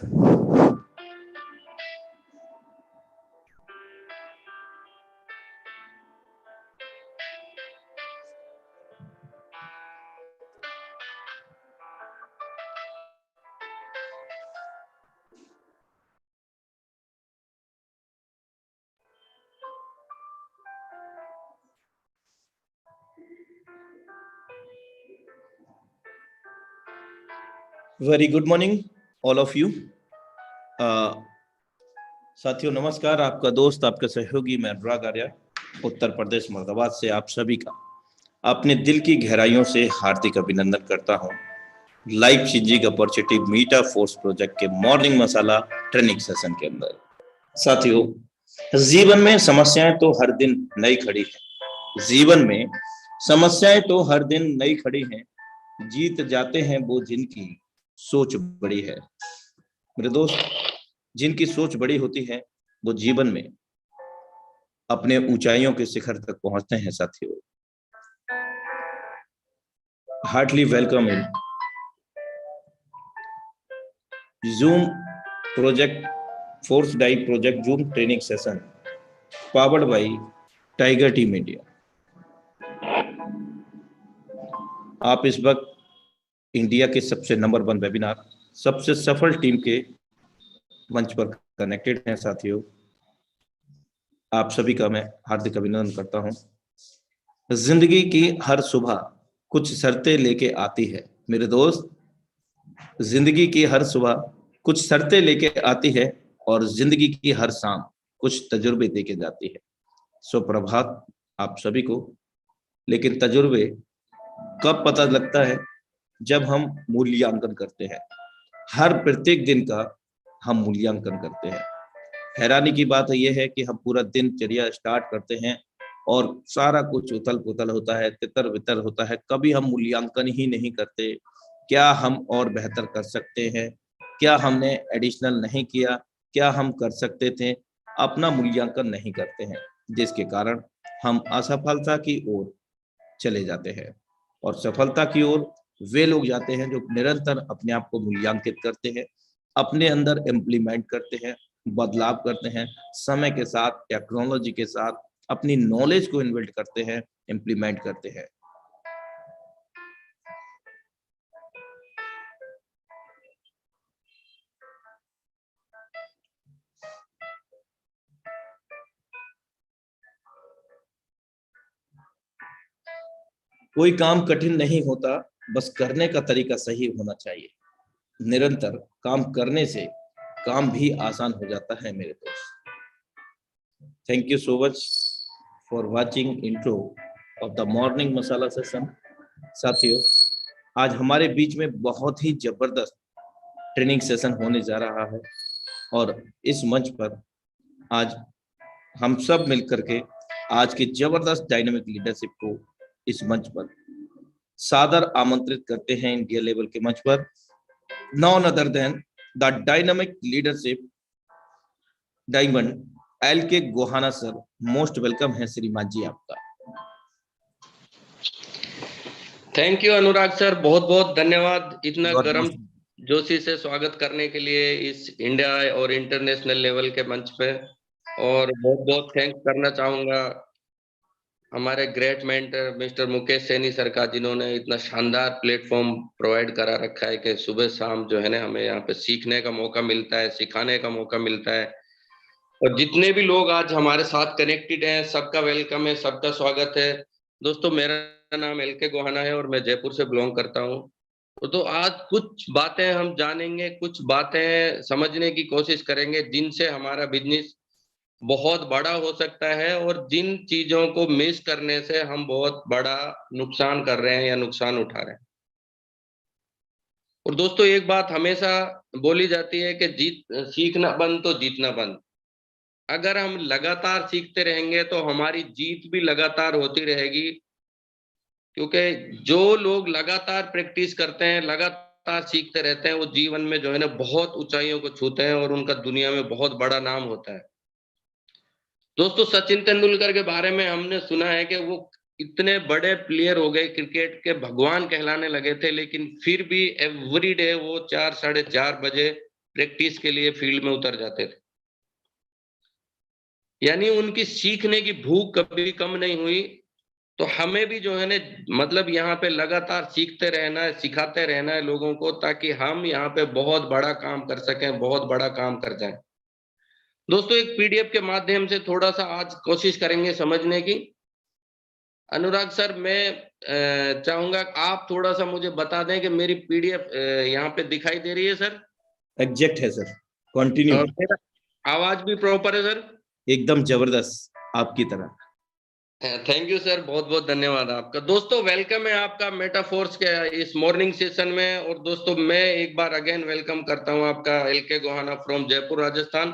Very good morning all of you. साथियों नमस्कार। आपका दोस्त, आपका सहयोगी मैं अनुराग आर्या, उत्तर प्रदेश मुरादाबाद से आप सभी का अपने दिल की गहराइयों से हार्दिक अभिनंदन करता हूं। Life changing opportunity meta force project के मॉर्निंग मसाला ट्रेनिंग सेशन के अंदर। साथियों, जीवन में समस्याएं तो हर दिन नई खड़ी हैं। जीवन में समस्याएं तो हर दिन नई खड़ी हैं। जीत जाते हैं वो जिनकी सोच बड़ी है। मेरे दोस्त, जिनकी सोच बड़ी होती है वो जीवन में अपने ऊंचाइयों के शिखर तक पहुंचते हैं। साथियों, heartily welcome in Zoom project force die project Zoom training session powered by tiger team India. आप इस वक्त इंडिया के सबसे नंबर 1 वेबिनार, सबसे सफल टीम के मंच पर कनेक्टेड हैं। साथियों, आप सभी का मैं हार्दिक अभिनंदन करता हूं। जिंदगी की हर सुबह कुछ शर्तें लेके आती है। मेरे दोस्त, जिंदगी की हर सुबह कुछ शर्तें लेके आती है और जिंदगी की हर शाम कुछ तजुर्बे देके जाती है। सुप्रभात आप सभी को। लेकिन तजुर्बे कब पता लगता है? जब हम मूल्यांकन करते हैं। हर प्रत्येक दिन का हम मूल्यांकन करते हैं। हैरानी की बात यह है कि हम पूरा दिनचर्या स्टार्ट करते हैं और सारा कुछ उथल पुथल होता है, तितर बितर होता है। कभी हम मूल्यांकन ही नहीं करते। क्या हम और बेहतर कर सकते हैं? क्या हमने एडिशनल नहीं किया? क्या हम कर सकते थे? अपना मूल्यांकन नहीं करते हैं, जिसके कारण हम असफलता की ओर चले जाते हैं। और सफलता की ओर वे लोग जाते हैं जो निरंतर अपने आप को मूल्यांकित करते हैं, अपने अंदर इम्प्लीमेंट करते हैं, बदलाव करते हैं, समय के साथ, टेक्नोलॉजी के साथ अपनी नॉलेज को इन्वेस्ट करते हैं, इम्प्लीमेंट करते हैं। कोई काम कठिन नहीं होता, बस करने का तरीका सही होना चाहिए। निरंतर काम करने से काम भी आसान हो जाता है मेरे दोस्त। Thank you so much for watching intro of the morning masala session. साथियों, आज हमारे बीच में बहुत ही जबरदस्त ट्रेनिंग सेशन होने जा रहा है और इस मंच पर आज हम सब मिलकर के आज की जबरदस्त डायनामिक लीडरशिप को इस मंच पर सादर आमंत्रित करते हैं। इंडिया लेवल के मंच पर none other than the dynamic leadership diamond LK Gohana sir. Most welcome है श्रीमान जी आपका। थैंक यू अनुराग सर, बहुत बहुत धन्यवाद इतना गर्म जोशी से स्वागत करने के लिए इस इंडिया और इंटरनेशनल लेवल के मंच पे। और बहुत बहुत थैंक्स करना चाहूंगा हमारे great mentor mister Mukesh Saini sir का, जिन्होंने इतना शानदार प्लेटफॉर्म प्रोवाइड करा रखा है कि सुबह शाम जो है ना हमें यहाँ पे सीखने का मौका मिलता है, सिखाने का मौका मिलता है। और जितने भी लोग आज हमारे साथ कनेक्टेड हैं, सबका वेलकम है, सबका स्वागत है। दोस्तों, मेरा नाम LK गोहाना है और मैं जयपुर से बिलोंग करता हूँ। तो आज कुछ बातें हम जानेंगे, कुछ बातें समझने की कोशिश करेंगे जिनसे हमारा बिजनेस बहुत बड़ा हो सकता है और जिन चीजों को मिस करने से हम बहुत बड़ा नुकसान कर रहे हैं या नुकसान उठा रहे हैं। और दोस्तों, एक बात हमेशा बोली जाती है कि सीखना बंद तो जीतना बंद। अगर हम लगातार सीखते रहेंगे तो हमारी जीत भी लगातार होती रहेगी, क्योंकि जो लोग लगातार प्रैक्टिस करते हैं, लगातार सीखते रहते हैं, वो जीवन में जो है ना बहुत ऊंचाइयों को छूते हैं और उनका दुनिया में बहुत बड़ा नाम होता है। दोस्तों, सचिन तेंदुलकर के बारे में हमने सुना है कि वो इतने बड़े प्लेयर हो गए, क्रिकेट के भगवान कहलाने लगे थे, लेकिन फिर भी एवरी डे वो 4 साढ़े 4 बजे प्रैक्टिस के लिए फील्ड में उतर जाते थे। यानी उनकी सीखने की भूख कभी कम नहीं हुई। तो हमें भी जो है ना, मतलब यहाँ पे लगातार सीखते रहना है, सिखाते रहना है लोगों को, ताकि हम यहाँ पे बहुत बड़ा काम कर सकें, बहुत बड़ा काम कर जाएं। दोस्तों, एक पीडीएफ के माध्यम से थोड़ा सा आज कोशिश करेंगे समझने की। अनुराग सर, मैं चाहूंगा आप थोड़ा सा मुझे बता दें कि मेरी पीडीएफ यहाँ पे दिखाई दे रही है सर? एग्जैक्ट है सर, कंटिन्यू। और मेरा आवाज भी प्रॉपर है सर? एकदम जबरदस्त, आपकी तरह। थैंक यू सर, बहुत बहुत धन्यवाद आपका। दोस्तों, वेलकम है आपका मेटाफोर्स के इस मॉर्निंग सेशन में। और दोस्तों, मैं एक बार अगेन वेलकम करता हूं आपका एलके गोहाना फ्रॉम जयपुर, राजस्थान।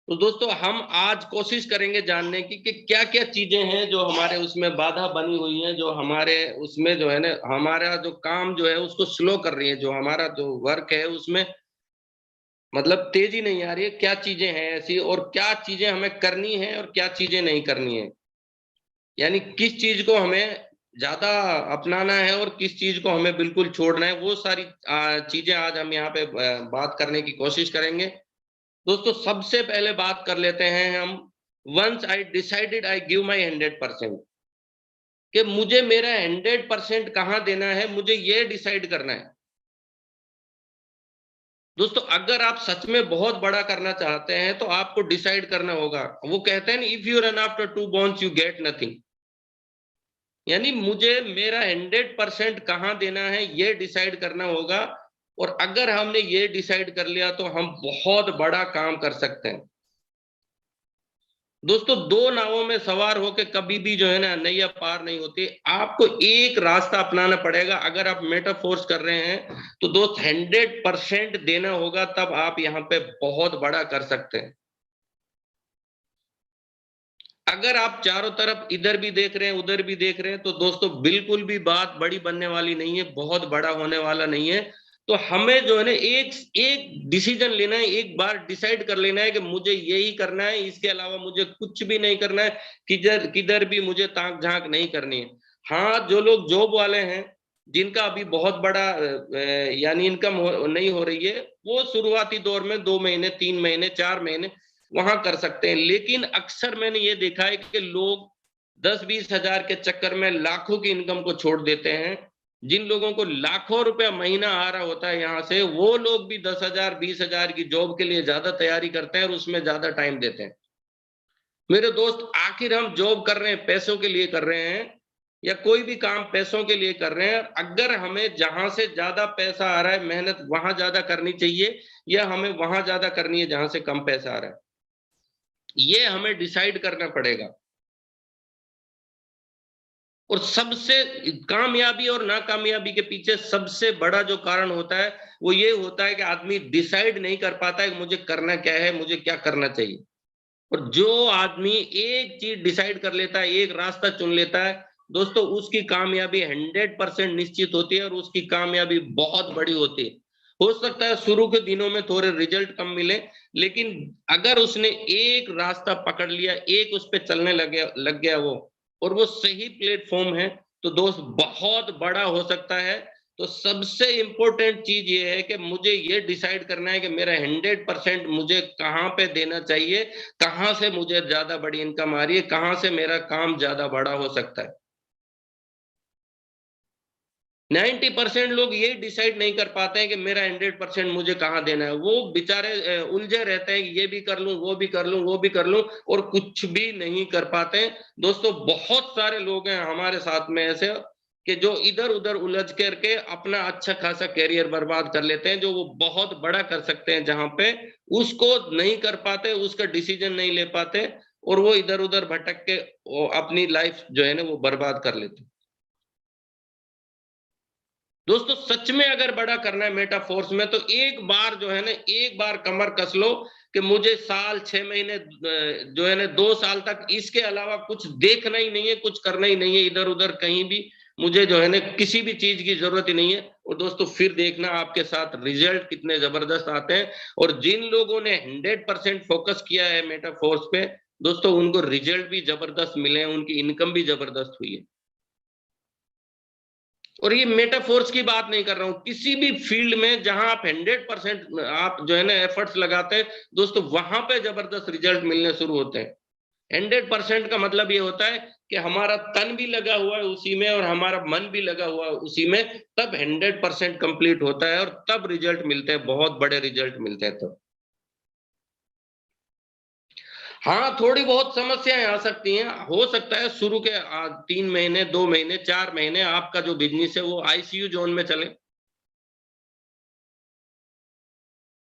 तो दोस्तों, हम आज कोशिश करेंगे जानने की कि क्या क्या चीजें हैं जो हमारे उसमें बाधा बनी हुई हैं, जो हमारे उसमें जो है ना, हमारा जो काम जो है उसको स्लो कर रही है, जो हमारा जो वर्क है उसमें मतलब तेजी नहीं आ रही है। क्या चीजें हैं ऐसी, और क्या चीजें हमें करनी है और क्या चीजें नहीं करनी है, यानी किस चीज को हमें ज्यादा अपनाना है और किस चीज को हमें बिल्कुल छोड़ना है, वो सारी चीजें आज हम यहाँ पे बात करने की कोशिश करेंगे। दोस्तों, सबसे पहले बात कर लेते हैं हम, once I decided I give my 100%, कि मुझे मेरा 100% कहाँ देना है, मुझे ये डिसाइड करना है। दोस्तों, अगर आप सच में बहुत बड़ा करना चाहते हैं तो आपको डिसाइड करना होगा। वो कहते हैं, if you run after 2 bones you get nothing. यानी मुझे मेरा 100% कहाँ देना है ये डिसाइड करना होगा। और अगर हमने ये डिसाइड कर लिया तो हम बहुत बड़ा काम कर सकते हैं। दोस्तों, दो नावों में सवार होकर कभी भी जो है ना नैया पार नहीं होती। आपको एक रास्ता अपनाना पड़ेगा। अगर आप मेटाफोर्स कर रहे हैं तो दोस्त 100% देना होगा, तब आप यहाँ पे बहुत बड़ा कर सकते हैं। अगर आप चारों तरफ इधर भी देख रहे हैं उधर भी देख रहे हैं तो दोस्तों बिल्कुल भी बात बड़ी बनने वाली नहीं है, बहुत बड़ा होने वाला नहीं है। तो हमें जो है ना एक एक डिसीजन लेना है, एक बार डिसाइड कर लेना है कि मुझे यही करना है, इसके अलावा मुझे कुछ भी नहीं करना है, किधर किधर भी मुझे ताक झांक नहीं करनी है। हाँ, जो लोग जॉब वाले हैं, जिनका अभी बहुत बड़ा यानी इनकम नहीं हो रही है, वो शुरुआती दौर में 2 महीने 3 महीने 4 महीने वहां कर सकते हैं। लेकिन अक्सर मैंने ये देखा है कि लोग 10-20 हजार के चक्कर में लाखों की इनकम को छोड़ देते हैं। जिन लोगों को लाखों रुपया महीना आ रहा होता है यहाँ से, वो लोग भी 10,000 20,000 की जॉब के लिए ज्यादा तैयारी करते हैं और उसमें ज्यादा टाइम देते हैं। मेरे दोस्त, आखिर हम जॉब कर रहे हैं पैसों के लिए कर रहे हैं, या कोई भी काम पैसों के लिए कर रहे हैं? अगर हमें जहां से ज्यादा पैसा आ रहा है, मेहनत वहां ज्यादा करनी चाहिए, या हमें वहां ज्यादा करनी है जहां से कम पैसा आ रहा है? ये हमें डिसाइड करना पड़ेगा। और सबसे कामयाबी और नाकामयाबी के पीछे सबसे बड़ा जो कारण होता है वो ये होता है कि आदमी डिसाइड नहीं कर पाता है कि मुझे करना क्या है, मुझे क्या करना चाहिए। और जो आदमी एक चीज डिसाइड कर लेता है, एक रास्ता चुन लेता है, दोस्तों उसकी कामयाबी 100% निश्चित होती है और उसकी कामयाबी बहुत बड़ी होती है। हो सकता है शुरू के दिनों में थोड़े रिजल्ट कम मिले, लेकिन अगर उसने एक रास्ता पकड़ लिया, एक उस पे चलने लग गया वो, और वो सही प्लेटफॉर्म है, तो दोस्त बहुत बड़ा हो सकता है। तो सबसे इंपॉर्टेंट चीज ये है कि मुझे ये डिसाइड करना है कि मेरा 100% मुझे कहाँ पे देना चाहिए, कहाँ से मुझे ज्यादा बड़ी इनकम आ रही है, कहाँ से मेरा काम ज्यादा बड़ा हो सकता है। 90% लोग ये डिसाइड नहीं कर पाते हैं कि मेरा 100% मुझे कहाँ देना है। वो बेचारे उलझे रहते हैं कि ये भी कर लूं, वो भी कर लूं, वो भी कर लूं, और कुछ भी नहीं कर पाते हैं। दोस्तों, बहुत सारे लोग हैं हमारे साथ में ऐसे कि जो इधर उधर उलझ करके अपना अच्छा खासा कैरियर बर्बाद कर लेते हैं, जो वो बहुत बड़ा कर सकते हैं, जहां पे उसको नहीं कर पाते, उसका डिसीजन नहीं ले पाते, और वो इधर उधर भटक के वो अपनी लाइफ जो है ना वो बर्बाद कर लेते हैं। दोस्तों, सच में अगर बड़ा करना है मेटाफोर्स में, तो एक बार जो है ना, एक बार कमर कस लो कि मुझे साल 6 महीने जो है ना 2 साल तक इसके अलावा कुछ देखना ही नहीं है, कुछ करना ही नहीं है, इधर उधर कहीं भी मुझे जो है ना किसी भी चीज की जरूरत ही नहीं है। और दोस्तों, फिर देखना आपके साथ रिजल्ट कितने जबरदस्त आते हैं। और जिन लोगों ने 100% फोकस किया है मेटाफोर्स पे, दोस्तों उनको रिजल्ट भी जबरदस्त मिले हैं, उनकी इनकम भी जबरदस्त हुई है। और ये मेटाफोर्स की बात नहीं कर रहा हूं, किसी भी फील्ड में जहां आप 100% आप जो है ना एफर्ट्स लगाते हैं दोस्तों, वहां पे जबरदस्त रिजल्ट मिलने शुरू होते हैं। 100% का मतलब ये होता है कि हमारा तन भी लगा हुआ है उसी में और हमारा मन भी लगा हुआ है उसी में, तब 100% कंप्लीट होता है और तब रिजल्ट मिलते हैं, बहुत बड़े रिजल्ट मिलते हैं तब। हाँ, थोड़ी बहुत समस्याएं आ सकती हैं, हो सकता है शुरू के 3 महीने, 2 महीने, 4 महीने आपका जो बिजनेस है वो आईसीयू जोन में चले।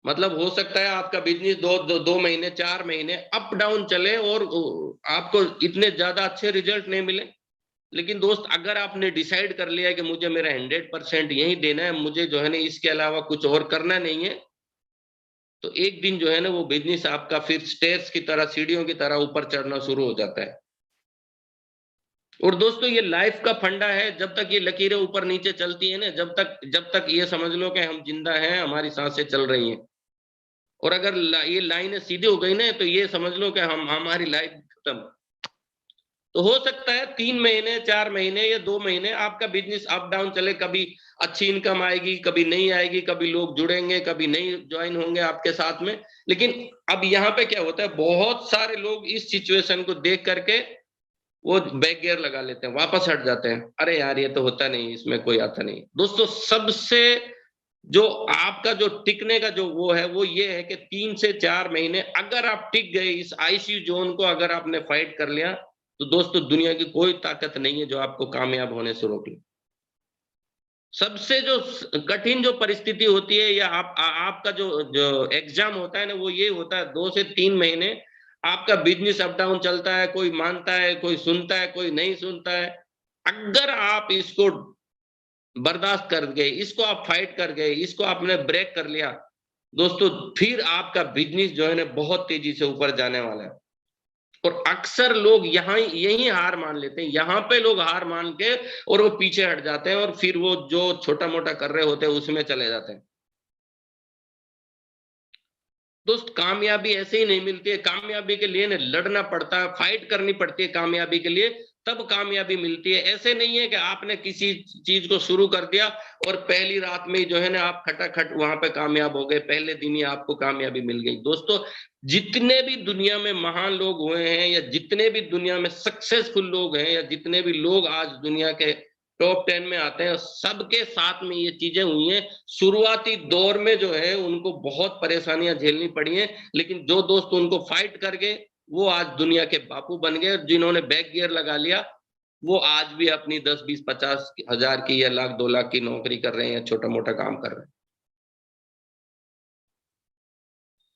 मतलब हो सकता है आपका बिजनेस 2 महीने, 4 महीने अप डाउन चले और आपको इतने ज्यादा अच्छे रिजल्ट नहीं मिले। लेकिन दोस्त, अगर आपने डिसाइड कर लिया है कि मुझे मेरा 100% यही देना है, मुझे जो है ना इसके अलावा कुछ और करना नहीं है, तो एक दिन जो है ना वो बिजनेस आपका फिर स्टेयर्स की तरह, सीढ़ियों की तरह ऊपर चढ़ना शुरू हो जाता है। और दोस्तों, ये लाइफ का फंडा है, जब तक ये लकीरें ऊपर नीचे चलती है ना, जब तक ये समझ लो कि हम जिंदा हैं, हमारी सांसें चल रही हैं। और अगर ये लाइनें सीधी हो गई ना, तो ये समझ लो कि हमारी लाइफ खत्म। तो हो सकता है 3 महीने, 4 महीने या 2 महीने आपका बिजनेस अप डाउन चले, कभी अच्छी इनकम आएगी, कभी नहीं आएगी, कभी लोग जुड़ेंगे, कभी नहीं ज्वाइन होंगे आपके साथ में। लेकिन अब यहाँ पे क्या होता है, बहुत सारे लोग इस सिचुएशन को देख करके वो बैक गियर लगा लेते हैं, वापस हट जाते हैं। अरे यार, ये तो होता नहीं, इसमें कोई आता नहीं। दोस्तों, सबसे जो आपका जो टिकने का जो वो है, वो ये है कि 3 से 4 महीने अगर आप टिक गए इस आईसीयू जोन को, अगर आपने फाइट कर लिया, तो दोस्तों दुनिया की कोई ताकत नहीं है जो आपको कामयाब होने से रोक ले। सबसे जो कठिन जो परिस्थिति होती है या आपका जो एग्जाम होता है ना, वो ये होता है 2 से 3 महीने आपका बिजनेस अप डाउन चलता है, कोई मानता है, कोई सुनता है, कोई नहीं सुनता है। अगर आप इसको बर्दाश्त कर गए, इसको आप फाइट कर गए, इसको आपने ब्रेक कर लिया दोस्तों, फिर आपका बिजनेस जो है ना बहुत तेजी से ऊपर जाने वाला है। और अक्सर लोग यहाँ यही हार मान लेते हैं, यहाँ पे लोग हार मान के और वो पीछे हट जाते हैं और फिर वो जो छोटा मोटा कर रहे होते हैं उसमें चले जाते हैं। दोस्त, कामयाबी ऐसे ही नहीं मिलती है, कामयाबी के लिए ना लड़ना पड़ता है, फाइट करनी पड़ती है कामयाबी के लिए, तब कामयाबी मिलती है। ऐसे नहीं है कि आपने किसी चीज को शुरू कर दिया और पहली रात में जो है ना आप खटाखट वहां पे कामयाब हो गए, पहले दिन ही आपको कामयाबी मिल गई। दोस्तों, जितने भी दुनिया में महान लोग हुए हैं या जितने भी दुनिया में सक्सेसफुल लोग हैं या जितने भी लोग आज दुनिया के टॉप 10 में आते हैं, सबके साथ में ये चीजें हुई हैं। शुरुआती दौर में जो है उनको बहुत परेशानियां झेलनी पड़ी हैं, लेकिन जो दोस्त उनको फाइट कर गए वो आज दुनिया के बापू बन गए। जिन्होंने बैक गियर लगा लिया वो आज भी अपनी 10, 20, 50 हजार की या लाख, 2 लाख की नौकरी कर रहे हैं, छोटा मोटा काम कर रहे हैं।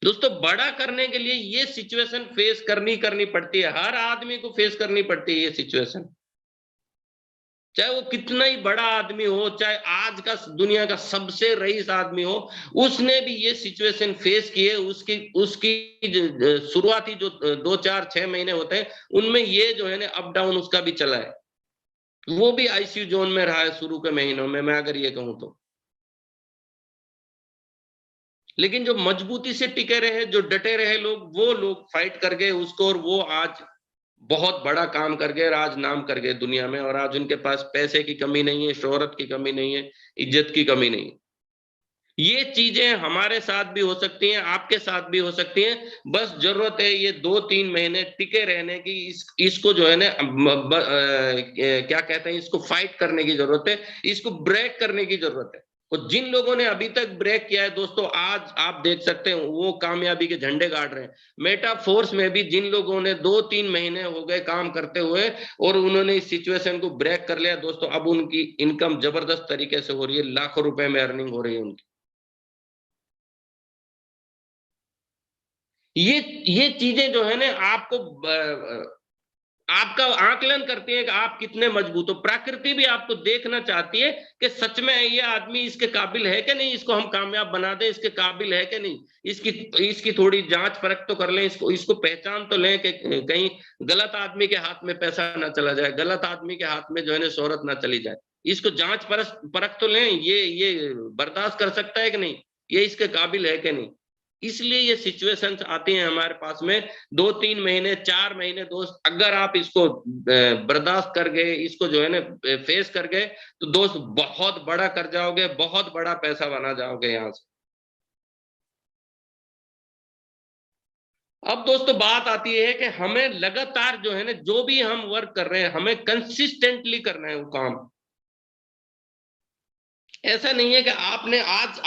दोस्तों, बड़ा करने के लिए ये सिचुएशन फेस करनी पड़ती है, हर आदमी को फेस करनी पड़ती है ये सिचुएशन। चाहे वो कितना ही बड़ा आदमी हो, चाहे आज का दुनिया का सबसे रईस आदमी हो, उसने भी ये सिचुएशन फेस की है। उसकी उसकी शुरुआती जो 2, 4, 6 महीने होते हैं उनमें ये जो है ना अप डाउन उसका भी चला है। वो भी आईसीयू जोन में रहा है शुरू के महीनों में, मैं अगर ये कहूं तो। लेकिन जो मजबूती से टिके रहे, जो डटे रहे लोग, वो लोग फाइट कर गए उसको और वो आज बहुत बड़ा काम कर गए और आज नाम कर गए दुनिया में। और आज उनके पास पैसे की कमी नहीं है, शोहरत की कमी नहीं है, इज्जत की कमी नहीं है। ये चीजें हमारे साथ भी हो सकती हैं, आपके साथ भी हो सकती हैं। बस जरूरत है ये 2-3 महीने टिके रहने की, इसको जो है ना क्या कहते हैं, इसको फाइट करने की जरूरत है, इसको ब्रेक करने की जरूरत है। और जिन लोगों ने अभी तक ब्रेक किया है दोस्तों, आज आप देख सकते हैं वो कामयाबी के झंडे गाड़ रहे हैं। मेटाफोर्स में भी जिन लोगों ने 2-3 महीने हो गए काम करते हुए और उन्होंने इस सिचुएशन को ब्रेक कर लिया दोस्तों, अब उनकी इनकम जबरदस्त तरीके से हो रही है, लाखों रुपए में अर्निंग हो रही है उनकी। ये चीजें जो है ना आपको आपका आकलन करती है कि आप कितने मजबूत हो। प्रकृति भी आपको देखना चाहती है कि सच में ये आदमी इसके काबिल है कि नहीं, इसको हम कामयाब बना दें, इसके काबिल है कि नहीं, इसकी इसकी थोड़ी जांच परख तो कर लें, इसको पहचान तो लें कि कहीं गलत आदमी के हाथ में पैसा ना चला जाए, गलत आदमी के हाथ में जो है ना शोहरत ना चली जाए। इसको जांच परख तो लें, ये बर्दाश्त कर सकता है कि नहीं, ये इसके काबिल है कि नहीं। इसलिए ये सिचुएशंस आती हैं हमारे पास में 2-3 महीने 4 महीने। दोस्त अगर आप इसको बर्दाश्त कर गए, इसको जो है ना फेस कर गए, तो दोस्त बहुत बड़ा कर जाओगे, बहुत बड़ा पैसा बना जाओगे यहाँ से। अब दोस्तों बात आती है कि हमें लगातार जो है ना, जो भी हम वर्क कर रहे हैं, हमें कंसिस्टेंटली करना है वो काम। ऐसा नहीं है कि आपने आज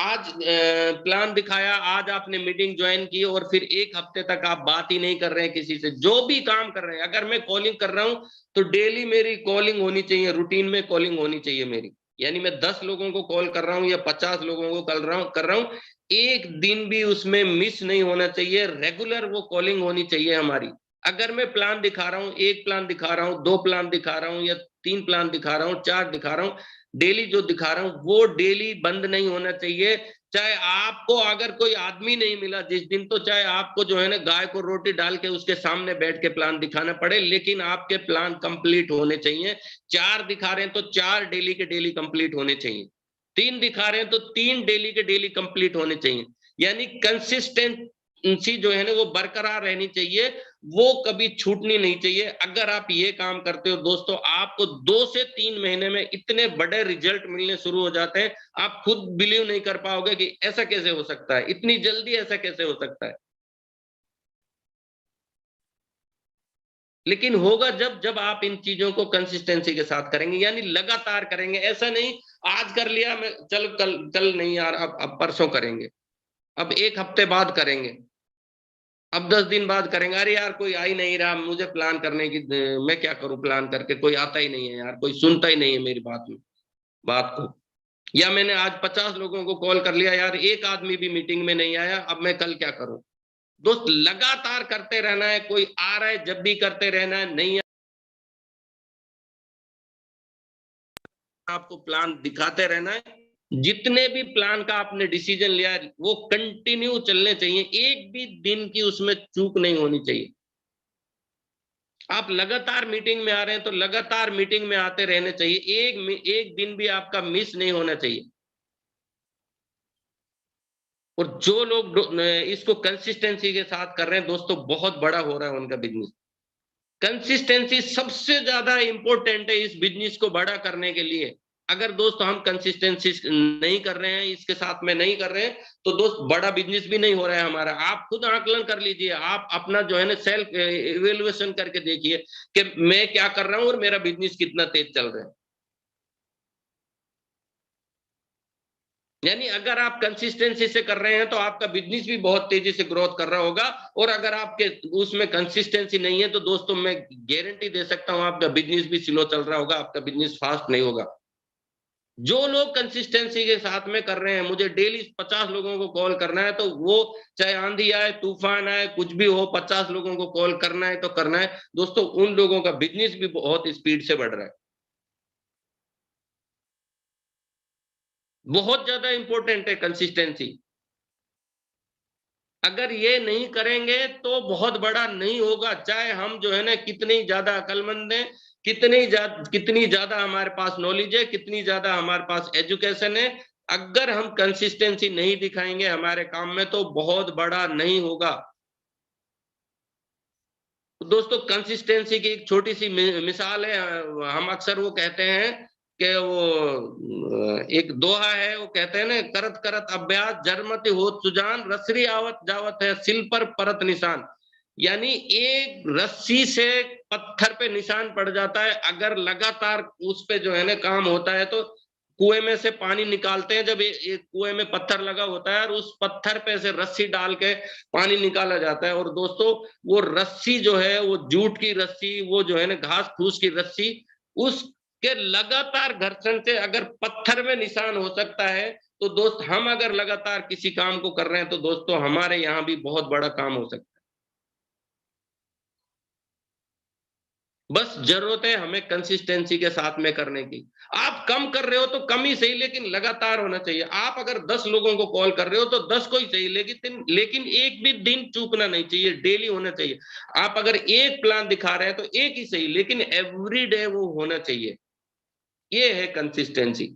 प्लान दिखाया, आज आपने मीटिंग ज्वाइन की और फिर 1 हफ्ते तक आप बात ही नहीं कर रहे हैं किसी से। जो भी काम कर रहे हैं, अगर मैं कॉलिंग कर रहा हूं तो डेली मेरी कॉलिंग होनी चाहिए, रूटीन में कॉलिंग होनी चाहिए मेरी। यानी मैं 10 लोगों को कॉल कर रहा हूं या 50 लोगों को कर रहा हूं, एक दिन भी उसमें मिस नहीं होना चाहिए, रेगुलर वो कॉलिंग होनी चाहिए हमारी। अगर मैं प्लान दिखा रहा हूं, 1 प्लान दिखा रहा हूं, 2 प्लान दिखा रहा हूं या 3 प्लान दिखा रहा हूं, 4 दिखा रहा हूं, डेली जो दिखा रहा हूं वो डेली बंद नहीं होना चाहिए। चाहे आपको अगर कोई आदमी नहीं मिला जिस दिन, तो चाहे आपको जो है ना गाय को रोटी डाल के उसके सामने बैठ के प्लान दिखाना पड़े, लेकिन आपके प्लान कंप्लीट होने चाहिए। 4 दिखा रहे हैं तो 4 डेली के डेली कंप्लीट होने चाहिए। 3 दिखा रहे हैं तो 3 डेली के डेली कंप्लीट होने चाहिए। यानी कंसिस्टेंसी जो है ना वो बरकरार रहनी चाहिए, वो कभी छूटनी नहीं चाहिए। अगर आप ये काम करते हो दोस्तों, आपको 2 से 3 महीने में इतने बड़े रिजल्ट मिलने शुरू हो जाते हैं, आप खुद बिलीव नहीं कर पाओगे कि ऐसा कैसे हो सकता है, इतनी जल्दी ऐसा कैसे हो सकता है। लेकिन होगा जब आप इन चीजों को कंसिस्टेंसी के साथ करेंगे, यानी लगातार करेंगे। ऐसा नहीं आज कर लिया, मैं चल कल कल नहीं यार, अब परसों करेंगे, अब 1 हफ्ते बाद करेंगे, अब 10 दिन बाद करेंगे। अरे यार कोई आ ही नहीं रहा मुझे प्लान करने की, मैं क्या करूं प्लान करके, कोई आता ही नहीं है यार, कोई सुनता ही नहीं है मेरी बात को। या मैंने आज 50 लोगों को कॉल कर लिया यार, एक आदमी भी मीटिंग में नहीं आया, अब मैं कल क्या करूं। दोस्त लगातार करते रहना है, कोई आ रहा है जब भी करते रहना है, नहीं आपको प्लान दिखाते रहना है। जितने भी प्लान का आपने डिसीजन लिया है वो कंटिन्यू चलने चाहिए, एक भी दिन की उसमें चूक नहीं होनी चाहिए। आप लगातार मीटिंग में आ रहे हैं तो लगातार मीटिंग में आते रहने चाहिए, एक दिन भी आपका मिस नहीं होना चाहिए। और जो लोग इसको कंसिस्टेंसी के साथ कर रहे हैं दोस्तों, बहुत बड़ा हो रहा है उनका बिजनेस। कंसिस्टेंसी सबसे ज्यादा इंपॉर्टेंट है इस बिजनेस को बड़ा करने के लिए। अगर दोस्त हम कंसिस्टेंसी नहीं कर रहे हैं, इसके साथ में नहीं कर रहे हैं, तो दोस्त बड़ा बिजनेस भी नहीं हो रहा है हमारा। आप खुद आकलन कर लीजिए, आप अपना जो है ना सेल्फ इवेल्युएशन करके देखिए कि मैं क्या कर रहा हूं और मेरा बिजनेस कितना तेज चल रहा है। यानी अगर आप कंसिस्टेंसी से कर रहे हैं तो आपका बिजनेस भी बहुत तेजी से ग्रोथ कर रहा होगा। और अगर आपके उसमें कंसिस्टेंसी नहीं है तो दोस्तों मैं गारंटी दे सकता हूं आपका बिजनेस भी स्लो चल रहा होगा, आपका बिजनेस फास्ट नहीं होगा। जो लोग कंसिस्टेंसी के साथ में कर रहे हैं, मुझे डेली 50 लोगों को कॉल करना है, तो वो चाहे आंधी आए तूफान आए कुछ भी हो, 50 लोगों को कॉल करना है तो करना है। दोस्तों उन लोगों का बिजनेस भी बहुत स्पीड से बढ़ रहा है। बहुत ज्यादा इंपॉर्टेंट है कंसिस्टेंसी। अगर ये नहीं करेंगे तो बहुत बड़ा नहीं होगा, चाहे हम जो है ना कितनी ज्यादा अक्लमंद हैं, कितनी ज्यादा हमारे पास नॉलेज है, कितनी ज्यादा हमारे पास एजुकेशन है, अगर हम कंसिस्टेंसी नहीं दिखाएंगे हमारे काम में तो बहुत बड़ा नहीं होगा। तो दोस्तों कंसिस्टेंसी की एक छोटी सी मिसाल है, हम अक्सर वो कहते हैं कि वो एक दोहा है, वो कहते हैं ना, करत करत अभ्यास जरमति होत सुजान, रसरी आवत जावत है सिल पर परत निशान। यानी एक रस्सी से पत्थर पे निशान पड़ जाता है, अगर लगातार उस पे जो है ना काम होता है तो कुएं में से पानी निकालते हैं, जब ये कुएं में पत्थर लगा होता है और उस पत्थर पे से रस्सी डाल के पानी निकाला जाता है। और दोस्तों वो रस्सी जो है, वो जूट की रस्सी, वो जो है ना घास फूस की रस्सी, उसके लगातार घर्षण से अगर पत्थर में निशान हो सकता है, तो दोस्त हम अगर लगातार किसी काम को कर रहे हैं तो दोस्तों हमारे यहाँ भी बहुत बड़ा काम हो सकता है। बस जरूरत है हमें कंसिस्टेंसी के साथ में करने की। आप कम कर रहे हो तो कम ही सही, लेकिन लगातार होना चाहिए। आप अगर 10 लोगों को कॉल कर रहे हो तो 10 को ही सही, लेकिन एक भी दिन चूकना नहीं चाहिए, डेली होना चाहिए। आप अगर एक प्लान दिखा रहे हैं तो एक ही सही, लेकिन एवरी डे वो होना चाहिए। ये है कंसिस्टेंसी।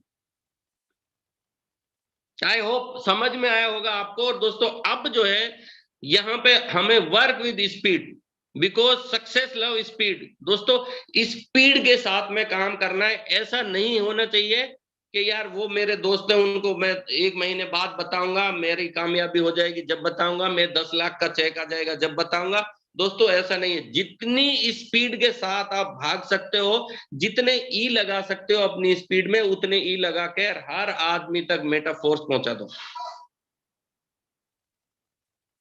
आई होप समझ में आया होगा आपको। और दोस्तों अब जो है यहाँ पे हमें work with speed, because success love speed. दोस्तों स्पीड के साथ में काम करना है। ऐसा नहीं होना चाहिए कि यार वो मेरे दोस्त हैं, उनको मैं 1 महीने बाद बताऊंगा, मेरी कामयाबी हो जाएगी जब बताऊंगा, मैं 10 लाख का चेक आ जाएगा जब बताऊंगा। दोस्तों ऐसा नहीं है। जितनी स्पीड के साथ आप भाग सकते हो, जितने ई लगा सकते हो अपनी स्पीड में, उतने ई लगा के हर आदमी तक मेटाफोर्स पहुंचा दो।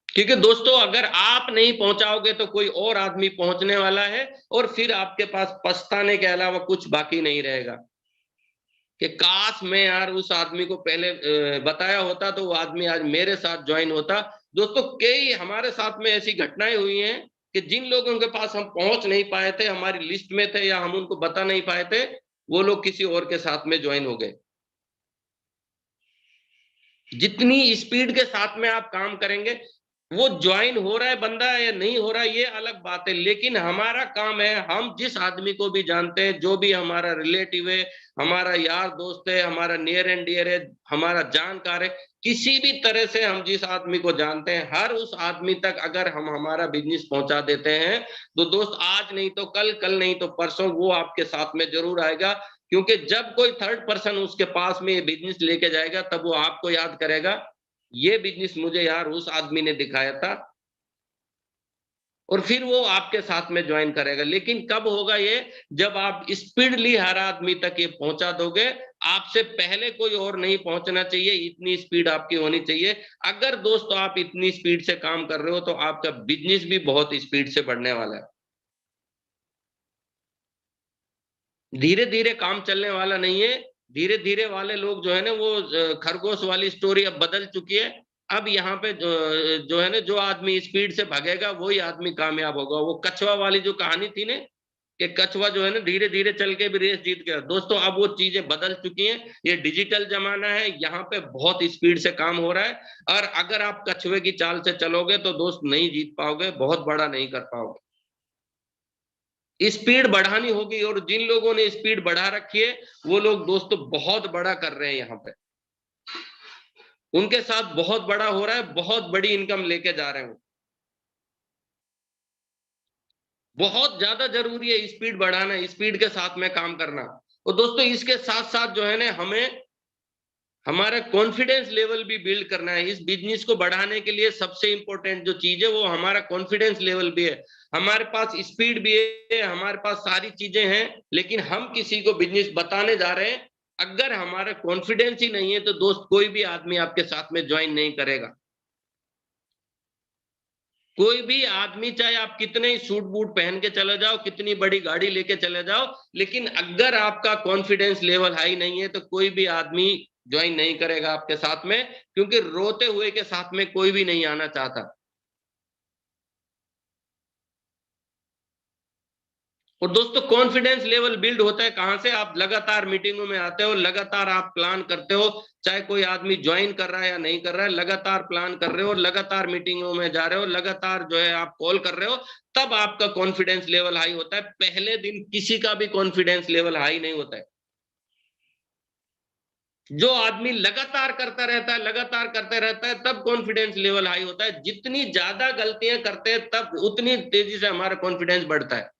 क्योंकि दोस्तों अगर आप नहीं पहुंचाओगे तो कोई और आदमी पहुंचने वाला है, और फिर आपके पास पछताने के अलावा कुछ बाकी नहीं रहेगा कि काश मैं यार उस आदमी को पहले बताया होता तो वो आदमी आज मेरे साथ ज्वाइन होता। दोस्तों कई हमारे साथ में ऐसी घटनाएं हुई हैं कि जिन लोगों के पास हम पहुंच नहीं पाए थे, हमारी लिस्ट में थे या हम उनको बता नहीं पाए थे, वो लोग किसी और के साथ में ज्वाइन हो गए। जितनी स्पीड के साथ में आप काम करेंगे, वो ज्वाइन हो रहा है बंदा या नहीं हो रहा है ये अलग बात है, लेकिन हमारा काम है, हम जिस आदमी को भी जानते हैं, जो भी हमारा रिलेटिव है, हमारा यार दोस्त है, हमारा नियर एंड डियर है, हमारा जानकार है, किसी भी तरह से हम जिस आदमी को जानते हैं, हर उस आदमी तक अगर हम हमारा बिजनेस पहुंचा देते हैं, तो दोस्त आज नहीं तो कल, कल नहीं तो परसों वो आपके साथ में जरूर आएगा। क्योंकि जब कोई थर्ड पर्सन उसके पास में ये बिजनेस लेके जाएगा, तब वो आपको याद करेगा, ये बिजनेस मुझे यार उस आदमी ने दिखाया था, और फिर वो आपके साथ में ज्वाइन करेगा। लेकिन कब होगा ये? जब आप स्पीडली हर आदमी तक ये पहुंचा दोगे। आपसे पहले कोई और नहीं पहुंचना चाहिए, इतनी स्पीड आपकी होनी चाहिए। अगर दोस्तों आप इतनी स्पीड से काम कर रहे हो तो आपका बिजनेस भी बहुत स्पीड से बढ़ने वाला है। धीरे धीरे काम चलने वाला नहीं है। धीरे धीरे वाले लोग जो है ना, वो खरगोश वाली स्टोरी अब बदल चुकी है। अब यहाँ पे जो है ना, जो आदमी स्पीड से भागेगा वही आदमी कामयाब होगा। वो कछुआ वाली जो कहानी थी ना, कि कछुआ जो है ना धीरे धीरे चल के भी रेस जीत गया। दोस्तों अब वो चीजें बदल चुकी हैं। ये डिजिटल जमाना है, यहाँ पे बहुत स्पीड से काम हो रहा है। और अगर आप कछुए की चाल से चलोगे तो दोस्त नहीं जीत पाओगे, बहुत बड़ा नहीं कर पाओगे। स्पीड बढ़ानी होगी, और जिन लोगों ने स्पीड बढ़ा रखी है वो लोग दोस्तों बहुत बड़ा कर रहे हैं। यहाँ पे उनके साथ बहुत बड़ा हो रहा है, बहुत बड़ी इनकम लेके जा रहे हैं। बहुत ज्यादा जरूरी है स्पीड बढ़ाना, स्पीड के साथ में काम करना। और दोस्तों इसके साथ साथ जो है ना, हमें हमारा कॉन्फिडेंस लेवल भी बिल्ड करना है। इस बिजनेस को बढ़ाने के लिए सबसे इंपॉर्टेंट जो चीज है वो हमारा कॉन्फिडेंस लेवल भी है। हमारे पास स्पीड भी है, हमारे पास सारी चीजें हैं, लेकिन हम किसी को बिजनेस बताने जा रहे हैं। अगर हमारा कॉन्फिडेंस ही नहीं है तो दोस्त कोई भी आदमी आपके साथ में ज्वाइन नहीं करेगा। कोई भी आदमी, चाहे आप कितने ही सूट बूट पहन के चले जाओ, कितनी बड़ी गाड़ी लेके चले जाओ, लेकिन अगर आपका कॉन्फिडेंस लेवल हाई नहीं है तो कोई भी आदमी ज्वाइन नहीं करेगा आपके साथ में। क्योंकि रोते हुए के साथ में कोई भी नहीं आना चाहता। और दोस्तों कॉन्फिडेंस लेवल बिल्ड होता है कहां से? आप लगातार मीटिंगों में आते हो, लगातार आप प्लान करते हो, चाहे कोई आदमी ज्वाइन कर रहा है या नहीं कर रहा है, लगातार प्लान कर रहे हो, लगातार मीटिंगों में जा रहे हो, लगातार जो है आप कॉल कर रहे हो, तब आपका कॉन्फिडेंस लेवल हाई होता है। पहले दिन किसी का भी कॉन्फिडेंस लेवल हाई नहीं होता है। जो आदमी लगातार करता रहता है, लगातार करते रहता है, तब कॉन्फिडेंस लेवल हाई होता है। जितनी ज्यादा गलतियां करते हैं तब उतनी तेजी से हमारा कॉन्फिडेंस बढ़ता है।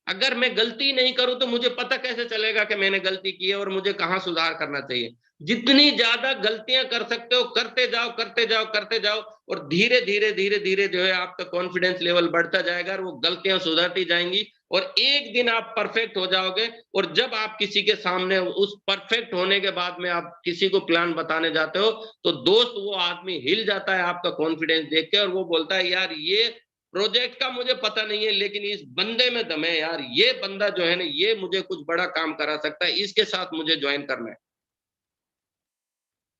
अगर मैं गलती नहीं करूं तो मुझे पता कैसे चलेगा कि मैंने गलती की है और मुझे कहां सुधार करना चाहिए? जितनी ज्यादा गलतियां कर सकते हो करते जाओ, करते जाओ, करते जाओ, और धीरे धीरे धीरे धीरे जो है आपका कॉन्फिडेंस लेवल बढ़ता जाएगा और वो गलतियां सुधरती जाएंगी, और एक दिन आप परफेक्ट हो जाओगे। और जब आप किसी के सामने उस परफेक्ट होने के बाद में आप किसी को प्लान बताने जाते हो, तो दोस्त वो आदमी हिल जाता है आपका कॉन्फिडेंस देख के, और वो बोलता है यार ये प्रोजेक्ट का मुझे पता नहीं है, लेकिन इस बंदे में दम है यार, ये बंदा जो है ना ये मुझे कुछ बड़ा काम करा सकता है, इसके साथ मुझे ज्वाइन करना है।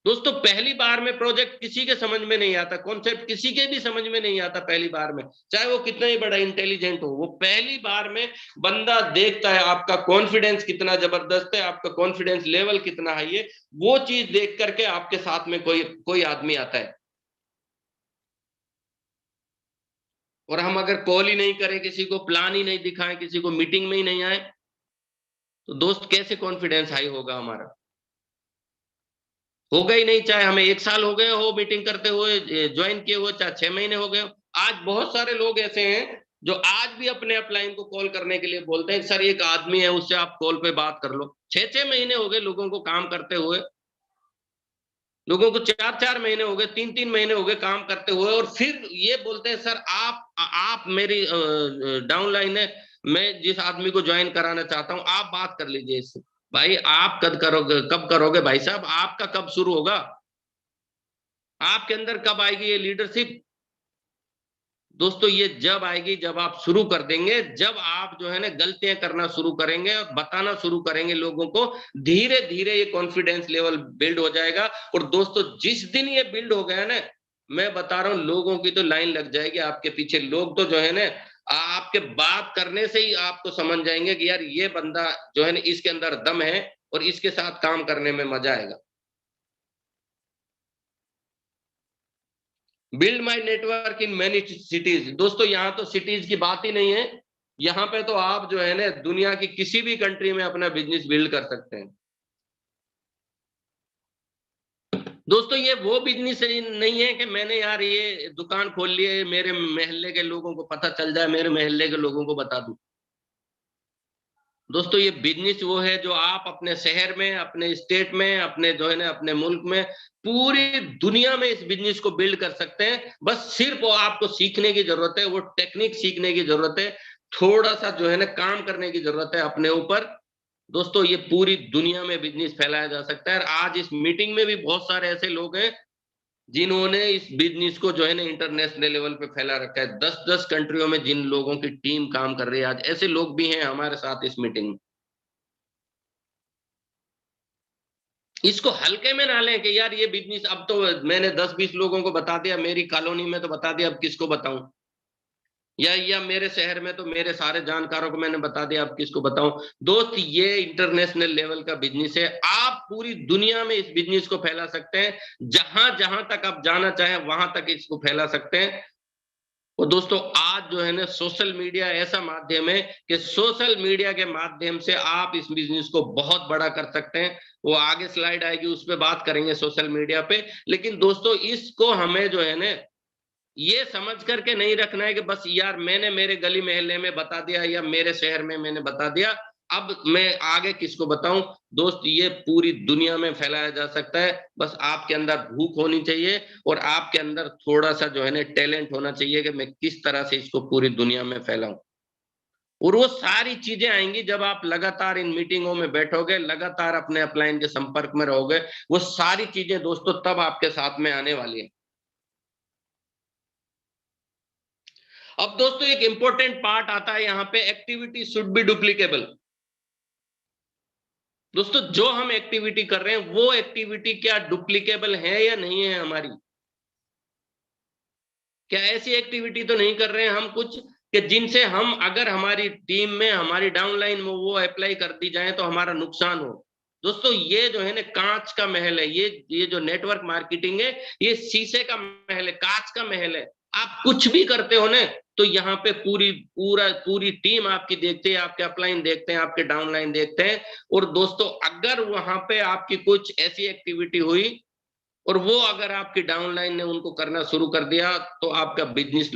दोस्तों पहली बार में प्रोजेक्ट किसी के समझ में नहीं आता, कॉन्सेप्ट किसी के भी समझ में नहीं आता पहली बार में, चाहे वो कितना ही बड़ा इंटेलिजेंट हो। वो पहली बार में बंदा देखता है आपका कॉन्फिडेंस कितना जबरदस्त है, आपका कॉन्फिडेंस लेवल कितना हाई है, वो चीज देख करके आपके साथ में कोई आदमी आता है। और हम अगर कॉल ही नहीं करें किसी को, प्लान ही नहीं दिखाएं किसी को, मीटिंग में ही नहीं आए, तो दोस्त कैसे कॉन्फिडेंस हाई होगा हमारा? होगा ही नहीं, चाहे हमें 1 साल हो गए हो मीटिंग करते हुए, ज्वाइन किए हुए, चाहे 6 महीने हो गए हो। आज बहुत सारे लोग ऐसे हैं जो आज भी अपने अपलाइन को कॉल करने के लिए बोलते हैं, सर एक आदमी है उससे आप कॉल पे बात कर लो। 6-6 महीने हो गए लोगों को काम करते हुए, लोगों को 4-4 महीने हो गए, 3-3 महीने हो गए काम करते हुए, और फिर ये बोलते हैं सर आप मेरी डाउनलाइन है, मैं जिस आदमी को ज्वाइन कराना चाहता हूं आप बात कर लीजिए इससे। भाई आप कब करोगे भाई साहब? आपका कब शुरू होगा? आपके अंदर कब आएगी ये लीडरशिप? दोस्तों ये जब आएगी जब आप शुरू कर देंगे, जब आप जो है ना गलतियां करना शुरू करेंगे और बताना शुरू करेंगे लोगों को, धीरे धीरे ये कॉन्फिडेंस लेवल बिल्ड हो जाएगा। और दोस्तों जिस दिन ये बिल्ड हो गया ना, मैं बता रहा हूं लोगों की तो लाइन लग जाएगी आपके पीछे। लोग तो जो है ना आपके बात करने से ही आपको समझ जाएंगे कि यार ये बंदा जो है ना इसके अंदर दम है और इसके साथ काम करने में मजा आएगा। Build my network in many cities. दोस्तों यहाँ तो सिटीज की बात ही नहीं है, यहाँ पे तो आप जो है ना दुनिया की किसी भी कंट्री में अपना बिजनेस बिल्ड कर सकते हैं। दोस्तों ये वो बिजनेस नहीं है कि मैंने यार ये दुकान खोल ली है, मेरे मोहल्ले के लोगों को पता चल जाए, मेरे मोहल्ले के लोगों को बता दूं। दोस्तों ये बिजनेस वो है जो आप अपने शहर में, अपने स्टेट में, अपने जो है ना अपने मुल्क में, पूरी दुनिया में इस बिजनेस को बिल्ड कर सकते हैं। बस सिर्फ वो आपको सीखने की जरूरत है, वो टेक्निक सीखने की जरूरत है, थोड़ा सा जो है ना काम करने की जरूरत है अपने ऊपर। दोस्तों ये पूरी दुनिया में बिजनेस फैलाया जा सकता है। और आज इस मीटिंग में भी बहुत सारे ऐसे लोग हैं जिन्होंने इस बिजनेस को जो है ना इंटरनेशनल लेवल पे फैला रखा है। 10-10 कंट्रियों में जिन लोगों की टीम काम कर रही है, आज ऐसे लोग भी हैं हमारे साथ इस मीटिंग में। इसको हल्के में ना लें कि यार ये बिजनेस, अब तो मैंने 10-20 लोगों को बता दिया, मेरी कॉलोनी में तो बता दिया, अब किसको बताऊं? या मेरे शहर में तो मेरे सारे जानकारों को मैंने बता दिया, अब किसको बताऊं? दोस्त ये इंटरनेशनल लेवल का बिजनेस है, आप पूरी दुनिया में इस बिजनेस को फैला सकते हैं। जहां जहां तक आप जाना चाहें वहां तक इसको फैला सकते हैं। और दोस्तों आज जो है ना सोशल मीडिया ऐसा माध्यम है कि सोशल मीडिया के माध्यम से आप इस बिजनेस को बहुत बड़ा कर सकते हैं। वो आगे स्लाइड आएगी उस पर बात करेंगे सोशल मीडिया पे। लेकिन दोस्तों इसको हमें जो है ना ये समझ करके नहीं रखना है कि बस यार मैंने मेरे गली मोहल्ले में बता दिया या मेरे शहर में मैंने बता दिया, अब मैं आगे किसको बताऊं? दोस्त ये पूरी दुनिया में फैलाया जा सकता है। बस आपके अंदर भूख होनी चाहिए और आपके अंदर थोड़ा सा जो है ना टैलेंट होना चाहिए कि मैं किस तरह से इसको पूरी दुनिया में फैलाऊं। और वो सारी चीजें आएंगी जब आप लगातार इन मीटिंगों में बैठोगे, लगातार अपने अपलाइन के संपर्क में रहोगे। वो सारी चीजें दोस्तों तब आपके साथ में आने वाली है। अब दोस्तों एक इंपॉर्टेंट पार्ट आता है यहाँ पे, एक्टिविटी शुड बी डुप्लीकेबल। दोस्तों जो हम एक्टिविटी कर रहे हैं वो एक्टिविटी क्या डुप्लीकेबल है या नहीं है हमारी? क्या ऐसी एक्टिविटी तो नहीं कर रहे हैं हम कुछ कि जिनसे हम, अगर हमारी टीम में, हमारी डाउनलाइन में वो अप्लाई कर दी जाए तो हमारा नुकसान हो? दोस्तों ये जो है ना कांच का महल है, ये जो नेटवर्क मार्केटिंग है ये शीशे का महल है, कांच का महल है। आप कुछ भी करते हो ना तो यहाँ पे पूरी टीम आपकी देखती है, आपके अपलाइन देखते हैं, आपके डाउनलाइन देखते हैं। और दोस्तों अगर वहां पे आपकी कुछ ऐसी एक्टिविटी हुई और वो अगर आपकी डाउनलाइन ने उनको करना शुरू कर दिया तो आपका बिजनेस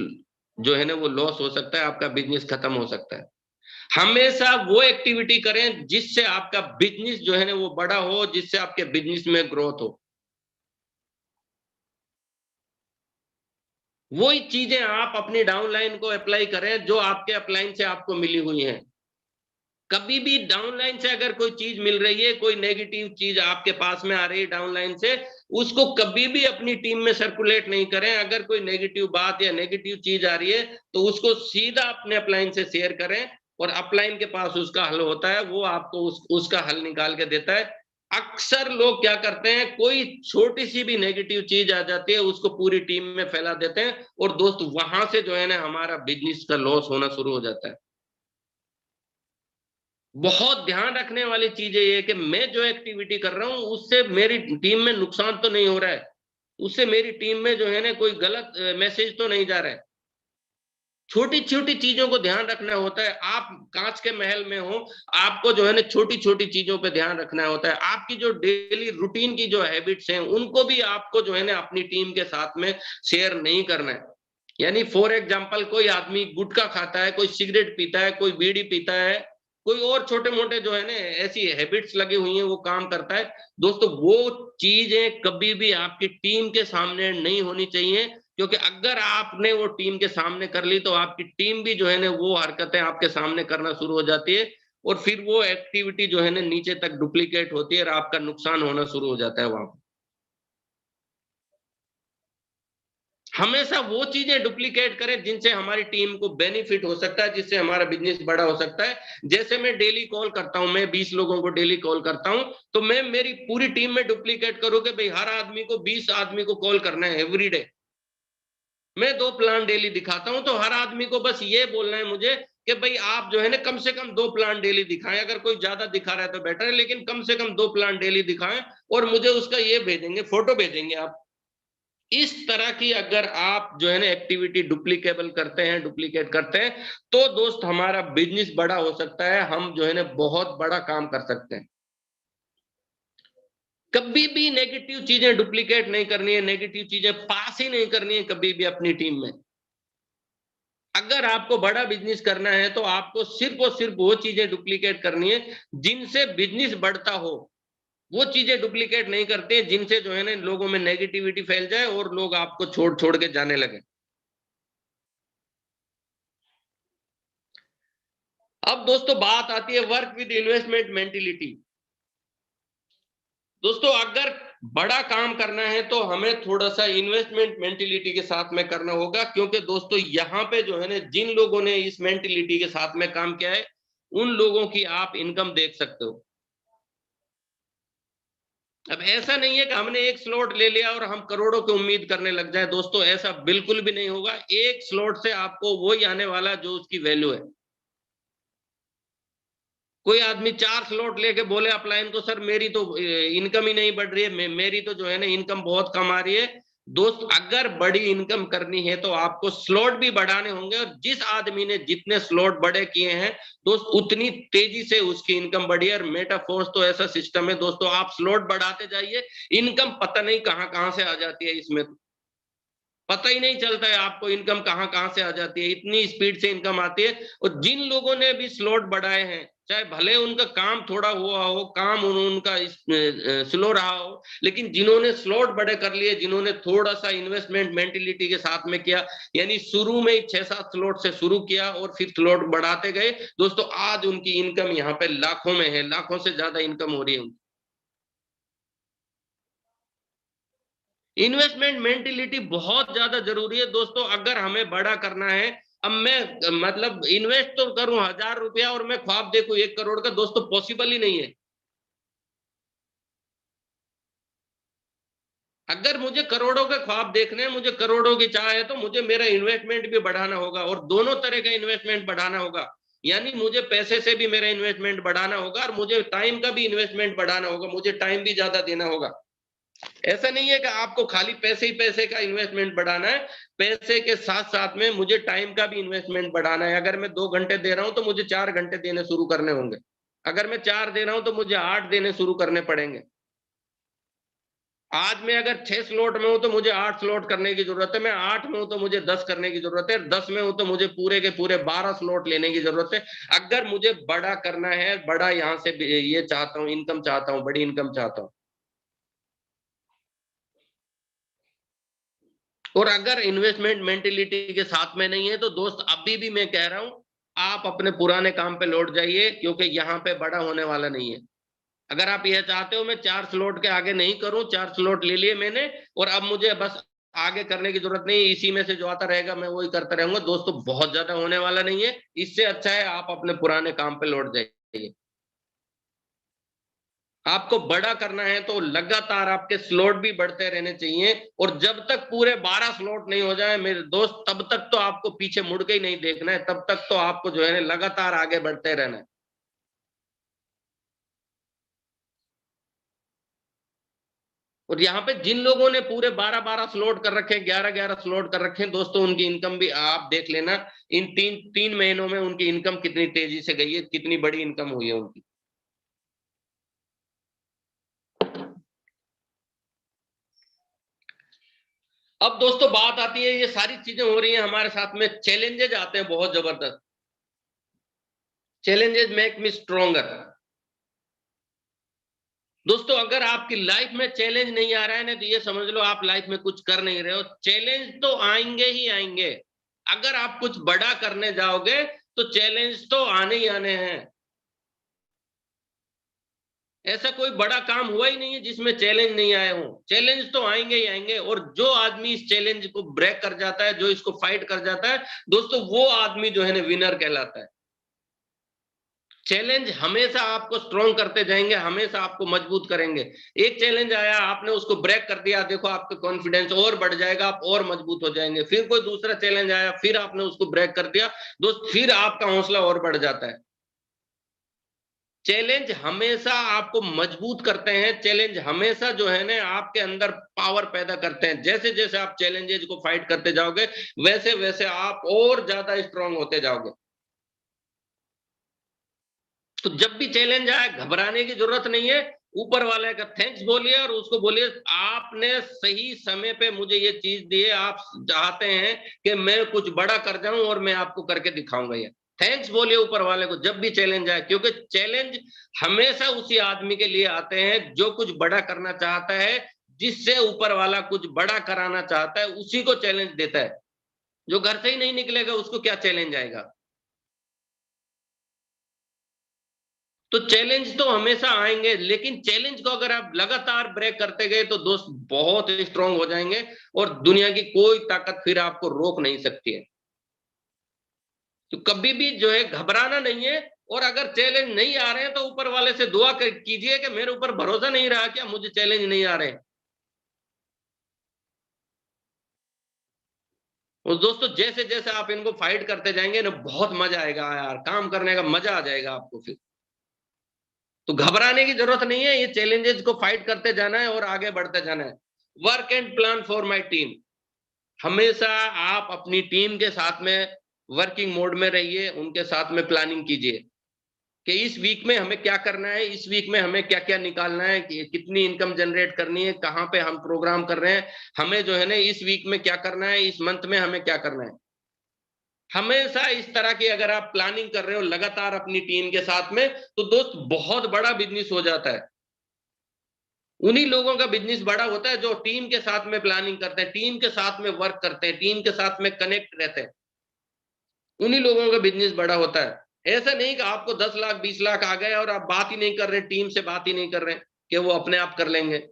जो है ना वो लॉस हो सकता है, आपका बिजनेस खत्म हो सकता है। हमेशा वो एक्टिविटी करें जिससे आपका बिजनेस जो है ना वो बड़ा हो, जिससे आपके बिजनेस में ग्रोथ हो। वही चीजें आप अपनी डाउनलाइन को अप्लाई करें जो आपके अपलाइन से आपको मिली हुई हैं। कभी भी डाउनलाइन से अगर कोई चीज मिल रही है, कोई नेगेटिव चीज आपके पास में आ रही है डाउनलाइन से, उसको कभी भी अपनी टीम में सर्कुलेट नहीं करें। अगर कोई नेगेटिव बात या नेगेटिव चीज आ रही है तो उसको सीधा अपने अपलाइन से शेयर करें और अपलाइन के पास उसका हल होता है, वो आपको उसका हल निकाल के देता है। अक्सर लोग क्या करते हैं, कोई छोटी सी भी नेगेटिव चीज आ जाती है उसको पूरी टीम में फैला देते हैं और दोस्त वहां से जो है ना हमारा बिजनेस का लॉस होना शुरू हो जाता है। बहुत ध्यान रखने वाली चीज ये है कि मैं जो एक्टिविटी कर रहा हूं उससे मेरी टीम में नुकसान तो नहीं हो रहा है, उससे मेरी टीम में जो है ना कोई गलत मैसेज तो नहीं जा रहा है। छोटी छोटी चीजों को ध्यान रखना होता है। आप कांच के महल में हो, आपको जो है ना छोटी छोटी चीजों पे ध्यान रखना होता है। आपकी जो डेली रूटीन की जो हैबिट्स हैं उनको भी आपको जो है ना अपनी टीम के साथ में शेयर नहीं करना है। यानी फॉर एग्जाम्पल कोई आदमी गुटखा खाता है, कोई सिगरेट पीता है, कोई बीड़ी पीता है, कोई और छोटे मोटे जो है ना ऐसी हैबिट्स लगी हुई हैं वो काम करता है, दोस्तों वो चीजें कभी भी आपकी टीम के सामने नहीं होनी चाहिए। क्योंकि अगर आपने वो टीम के सामने कर ली तो आपकी टीम भी जो है ना वो हरकतें आपके सामने करना शुरू हो जाती है, और फिर वो एक्टिविटी जो है ना नीचे तक डुप्लीकेट होती है और आपका नुकसान होना शुरू हो जाता है वहां पर। हमेशा वो चीजें डुप्लीकेट करें जिनसे हमारी टीम को बेनिफिट हो सकता है, जिससे हमारा बिजनेस बड़ा हो सकता है। जैसे मैं डेली कॉल करता हूं, मैं 20 लोगों को डेली कॉल करता हूं, तो मैं मेरी पूरी टीम में डुप्लीकेट करूं कि भाई हर आदमी को 20 आदमी को कॉल करना है एवरी डे। मैं 2 प्लान डेली दिखाता हूं, तो हर आदमी को बस ये बोलना है मुझे कि भाई आप जो है ना कम से कम 2 प्लान डेली दिखाएं। अगर कोई ज्यादा दिखा रहा है तो बेटर है, लेकिन कम से कम 2 प्लान डेली दिखाएं और मुझे उसका ये भेजेंगे, फोटो भेजेंगे आप। इस तरह की अगर आप जो है ना एक्टिविटी डुप्लीकेबल करते हैं, डुप्लीकेट करते हैं, तो दोस्त हमारा बिजनेस बड़ा हो सकता है, हम जो है ना बहुत बड़ा काम कर सकते हैं। कभी भी नेगेटिव चीजें डुप्लीकेट नहीं करनी है, नेगेटिव चीजें पास ही नहीं करनी है कभी भी अपनी टीम में। अगर आपको बड़ा बिजनेस करना है तो आपको सिर्फ और सिर्फ वो चीजें डुप्लीकेट करनी है जिनसे बिजनेस बढ़ता हो। वो चीजें डुप्लीकेट नहीं करते जिनसे जो है ना लोगों में नेगेटिविटी फैल जाए और लोग आपको छोड़ छोड़ के जाने लगे। अब दोस्तों बात आती है वर्क विद इन्वेस्टमेंट मेंटेलिटी। दोस्तों अगर बड़ा काम करना है तो हमें थोड़ा सा इन्वेस्टमेंट मेंटेलिटी के साथ में करना होगा, क्योंकि दोस्तों यहाँ पे जो है ना जिन लोगों ने इस मेंटेलिटी के साथ में काम किया है उन लोगों की आप इनकम देख सकते हो। अब ऐसा नहीं है कि हमने एक स्लॉट ले लिया और हम करोड़ों की उम्मीद करने लग जाए, दोस्तों ऐसा बिल्कुल भी नहीं होगा। एक स्लॉट से आपको वही आने वाला जो उसकी वैल्यू है। कोई आदमी 4 स्लॉट लेके बोले अपलाइन को, सर मेरी तो इनकम ही नहीं बढ़ रही है, मेरी तो जो है ना इनकम बहुत कम आ रही है। दोस्त अगर बड़ी इनकम करनी है तो आपको स्लॉट भी बढ़ाने होंगे, और जिस आदमी ने जितने स्लॉट बड़े किए हैं दोस्त उतनी तेजी से उसकी इनकम बढ़ी है। और मेटाफोर्स तो ऐसा सिस्टम है दोस्तों, आप स्लॉट बढ़ाते जाइए, इनकम पता नहीं कहां कहां से आ जाती है। इसमें पता ही नहीं चलता है आपको इनकम कहां कहां से आ जाती है, इतनी स्पीड से इनकम आती है। और जिन लोगों ने भी स्लॉट बढ़ाए हैं, चाहे भले उनका काम थोड़ा हुआ हो, काम उनका स्लो रहा हो, लेकिन जिन्होंने स्लॉट बड़े कर लिए, जिन्होंने थोड़ा सा इन्वेस्टमेंट मेंटेलिटी के साथ में किया, यानी शुरू में 6-7 स्लॉट से शुरू किया और फिर स्लॉट बढ़ाते गए, दोस्तों आज उनकी इनकम यहाँ पे लाखों में है, लाखों से ज्यादा इनकम हो रही है उनकी। इन्वेस्टमेंट मेंटेलिटी बहुत ज्यादा जरूरी है दोस्तों। अगर हमें बड़ा करना है, अब मैं मतलब इन्वेस्ट तो करूं 1000 रुपया और मैं ख्वाब देखूं 1 करोड़ का, दोस्तों पॉसिबल ही नहीं है। अगर मुझे करोड़ों के ख्वाब देखने हैं, मुझे करोड़ों की चाह है, तो मुझे मेरा इन्वेस्टमेंट भी बढ़ाना होगा, और दोनों तरह का इन्वेस्टमेंट बढ़ाना होगा। यानी मुझे पैसे से भी मेरा इन्वेस्टमेंट बढ़ाना होगा और मुझे टाइम का भी इन्वेस्टमेंट बढ़ाना होगा, मुझे टाइम भी ज्यादा देना होगा। ऐसा नहीं है कि आपको खाली पैसे ही पैसे का इन्वेस्टमेंट बढ़ाना है, पैसे के साथ साथ में मुझे टाइम का भी इन्वेस्टमेंट बढ़ाना है। अगर मैं 2 घंटे दे रहा हूं तो मुझे 4 घंटे देने शुरू करने होंगे। अगर मैं 4 दे रहा हूं तो मुझे 8 देने शुरू करने पड़ेंगे। आज मैं अगर 6 स्लॉट में हूं तो मुझे 8 स्लॉट करने की जरूरत है, मैं 8 में हूं तो मुझे 10 करने की जरूरत है, 10 में हूं तो मुझे पूरे के पूरे 12 स्लॉट लेने की जरूरत है। अगर मुझे बड़ा करना है, बड़ा यहां से ये चाहता हूं, इनकम चाहता हूं, बड़ी इनकम चाहता हूं। और अगर इन्वेस्टमेंट मेंटेलिटी के साथ में नहीं है तो दोस्त अभी भी मैं कह रहा हूं आप अपने पुराने काम पे लौट जाइए, क्योंकि यहाँ पे बड़ा होने वाला नहीं है। अगर आप यह चाहते हो मैं 4 स्लॉट के आगे नहीं करूं, 4 स्लॉट ले लिए मैंने और अब मुझे बस आगे करने की जरूरत नहीं, इसी में से जो आता रहेगा मैं वही करता रहूंगा, दोस्तों बहुत ज्यादा होने वाला नहीं है। इससे अच्छा है आप अपने पुराने काम पे लौट जाइए। आपको बड़ा करना है तो लगातार आपके स्लॉट भी बढ़ते रहने चाहिए, और जब तक पूरे 12 स्लॉट नहीं हो जाए मेरे दोस्त, तब तक तो आपको पीछे मुड़ के ही नहीं देखना है, तब तक तो आपको जो है लगातार आगे बढ़ते रहना है। और यहाँ पे जिन लोगों ने पूरे 12-12 स्लॉट कर रखे हैं, 11-11 स्लॉट कर रखे हैं दोस्तों, उनकी इनकम भी आप देख लेना, इन 3 महीनों में उनकी इनकम कितनी तेजी से गई है, कितनी बड़ी इनकम हुई है उनकी। अब दोस्तों बात आती है, ये सारी चीजें हो रही हैं हमारे साथ में, चैलेंजेस आते हैं बहुत जबरदस्त। Challenges make me stronger. दोस्तों अगर आपकी लाइफ में चैलेंज नहीं आ रहा है ना, तो ये समझ लो आप लाइफ में कुछ कर नहीं रहे हो। चैलेंज तो आएंगे ही आएंगे। अगर आप कुछ बड़ा करने जाओगे तो चैलेंज तो आने ही आने हैं। ऐसा कोई बड़ा काम हुआ ही नहीं है जिसमें चैलेंज नहीं आए हों। चैलेंज तो आएंगे ही आएंगे, और जो आदमी इस चैलेंज को ब्रेक कर जाता है, जो इसको फाइट कर जाता है दोस्तों, वो आदमी जो है ना विनर कहलाता है। चैलेंज हमेशा आपको स्ट्रॉन्ग करते जाएंगे, हमेशा आपको मजबूत करेंगे। एक चैलेंज आया, आपने उसको ब्रेक कर दिया, देखो आपका कॉन्फिडेंस और बढ़ जाएगा, आप और मजबूत हो जाएंगे। फिर कोई दूसरा चैलेंज आया, फिर आपने उसको ब्रेक कर दिया दोस्त, फिर आपका हौसला और बढ़ जाता है। चैलेंज हमेशा आपको मजबूत करते हैं। चैलेंज हमेशा जो है ना आपके अंदर पावर पैदा करते हैं। जैसे जैसे आप चैलेंजेस को फाइट करते जाओगे, वैसे वैसे आप और ज्यादा स्ट्रांग होते जाओगे। तो जब भी चैलेंज आए, घबराने की जरूरत नहीं है। ऊपर वाले का थैंक्स बोलिए और उसको बोलिए, आपने सही समय पे मुझे ये चीज दी है, आप चाहते हैं कि मैं कुछ बड़ा कर जाऊं और मैं आपको करके दिखाऊंगा। ये थैंक्स बोलिए ऊपर वाले को जब भी चैलेंज आए, क्योंकि चैलेंज हमेशा उसी आदमी के लिए आते हैं जो कुछ बड़ा करना चाहता है। जिससे ऊपर वाला कुछ बड़ा कराना चाहता है उसी को चैलेंज देता है। जो घर से ही नहीं निकलेगा उसको क्या चैलेंज आएगा। तो चैलेंज तो हमेशा आएंगे, लेकिन चैलेंज को अगर आप लगातार ब्रेक करते गए तो दोस्त बहुत स्ट्रांग हो जाएंगे, और दुनिया की कोई ताकत फिर आपको रोक नहीं सकती है। तो कभी भी जो है घबराना नहीं है। और अगर चैलेंज नहीं आ रहे हैं तो ऊपर वाले से दुआ कीजिए कि मेरे ऊपर भरोसा नहीं रहा क्या, मुझे चैलेंज नहीं आ रहे। और दोस्तों जैसे जैसे आप इनको फाइट करते जाएंगे ना, बहुत मजा आएगा यार, काम करने का मजा आ जाएगा आपको फिर। तो घबराने की जरूरत नहीं है, ये चैलेंजेस को फाइट करते जाना है और आगे बढ़ते जाना है। Work and plan for my team. हमेशा आप अपनी टीम के साथ में वर्किंग मोड में रहिए, उनके साथ में प्लानिंग कीजिए कि इस वीक में हमें क्या करना है, इस वीक में हमें क्या क्या निकालना है, कि कितनी इनकम जनरेट करनी है, कहाँ पे हम प्रोग्राम कर रहे हैं, हमें जो है ना इस वीक में क्या करना है, इस मंथ में हमें क्या करना है। हमेशा इस तरह की अगर आप प्लानिंग कर रहे हो लगातार अपनी टीम के साथ में, तो दोस्त बहुत बड़ा बिजनेस हो जाता है। उन्हीं लोगों का बिजनेस बड़ा होता है जो टीम के साथ में प्लानिंग करते हैं, टीम के साथ में वर्क करते हैं, टीम के साथ में कनेक्ट रहते हैं। उन्हीं लोगों का बिजनेस बड़ा होता है। ऐसा नहीं कि आपको 10 लाख 20 लाख आ गए और आप बात ही नहीं कर रहे, टीम से बात ही नहीं कर रहे कि वो अपने आप कर लेंगे।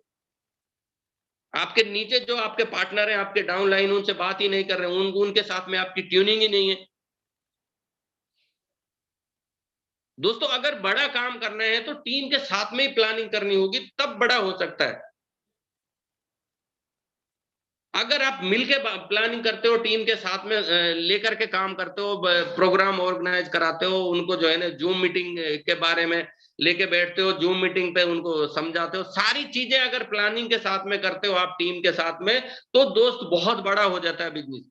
आपके नीचे जो आपके पार्टनर हैं, आपके डाउन लाइन, उनसे बात ही नहीं कर रहे, उनके साथ में आपकी ट्यूनिंग ही नहीं है। दोस्तों अगर बड़ा काम करना है तो टीम के साथ में ही प्लानिंग करनी होगी, तब बड़ा हो सकता है। अगर आप मिलके प्लानिंग करते हो, टीम के साथ में लेकर के काम करते हो, प्रोग्राम ऑर्गेनाइज कराते हो, उनको जो है ना जूम मीटिंग के बारे में लेके बैठते हो, जूम मीटिंग पे उनको समझाते हो, सारी चीजें अगर प्लानिंग के साथ में करते हो आप टीम के साथ में, तो दोस्त बहुत बड़ा हो जाता है बिजनेस।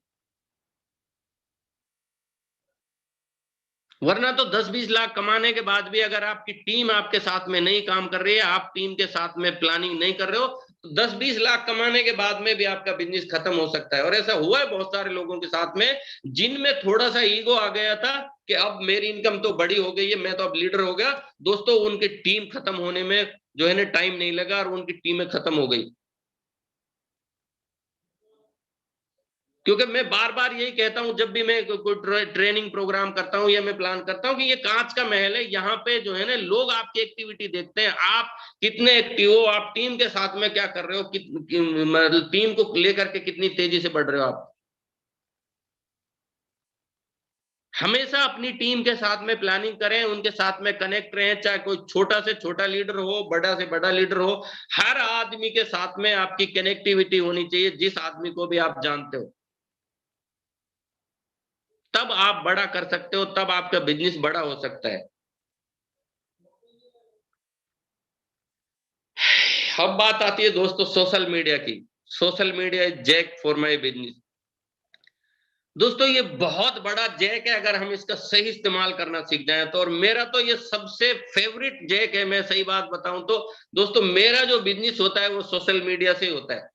वरना तो 10-20 लाख कमाने के बाद भी अगर आपकी टीम आपके साथ में नहीं काम कर रही है, आप टीम के साथ में प्लानिंग नहीं कर रहे हो, तो 10-20 लाख कमाने के बाद में भी आपका बिजनेस खत्म हो सकता है। और ऐसा हुआ है बहुत सारे लोगों के साथ में, जिनमें थोड़ा सा ईगो आ गया था कि अब मेरी इनकम तो बड़ी हो गई है, मैं तो अब लीडर हो गया। दोस्तों उनकी टीम खत्म होने में जो है ना टाइम नहीं लगा और उनकी टीमें खत्म हो गई। क्योंकि मैं बार बार यही कहता हूं जब भी मैं कोई ट्रेनिंग प्रोग्राम करता हूं या मैं प्लान करता हूं कि ये कांच का महल है, यहाँ पे जो है ना लोग आपकी एक्टिविटी देखते हैं, आप कितने एक्टिव हो, आप टीम के साथ में क्या कर रहे हो, मतलब टीम को लेकर के कितनी तेजी से बढ़ रहे हो आप। हमेशा अपनी टीम के साथ में प्लानिंग करें, उनके साथ में कनेक्ट रहें, चाहे कोई छोटा से छोटा लीडर हो, बड़ा से बड़ा लीडर हो, हर आदमी के साथ में आपकी कनेक्टिविटी होनी चाहिए, जिस आदमी को भी आप जानते हो। तब आप बड़ा कर सकते हो, तब आपका बिजनेस बड़ा हो सकता है। अब बात आती है दोस्तों सोशल मीडिया की। Social media is jack for my business. दोस्तों ये बहुत बड़ा जैक है अगर हम इसका सही इस्तेमाल करना सीख जाएं तो। और मेरा तो ये सबसे फेवरेट जैक है, मैं सही बात बताऊं तो दोस्तों मेरा जो बिजनेस होता है वो सोशल मीडिया से ही होता है।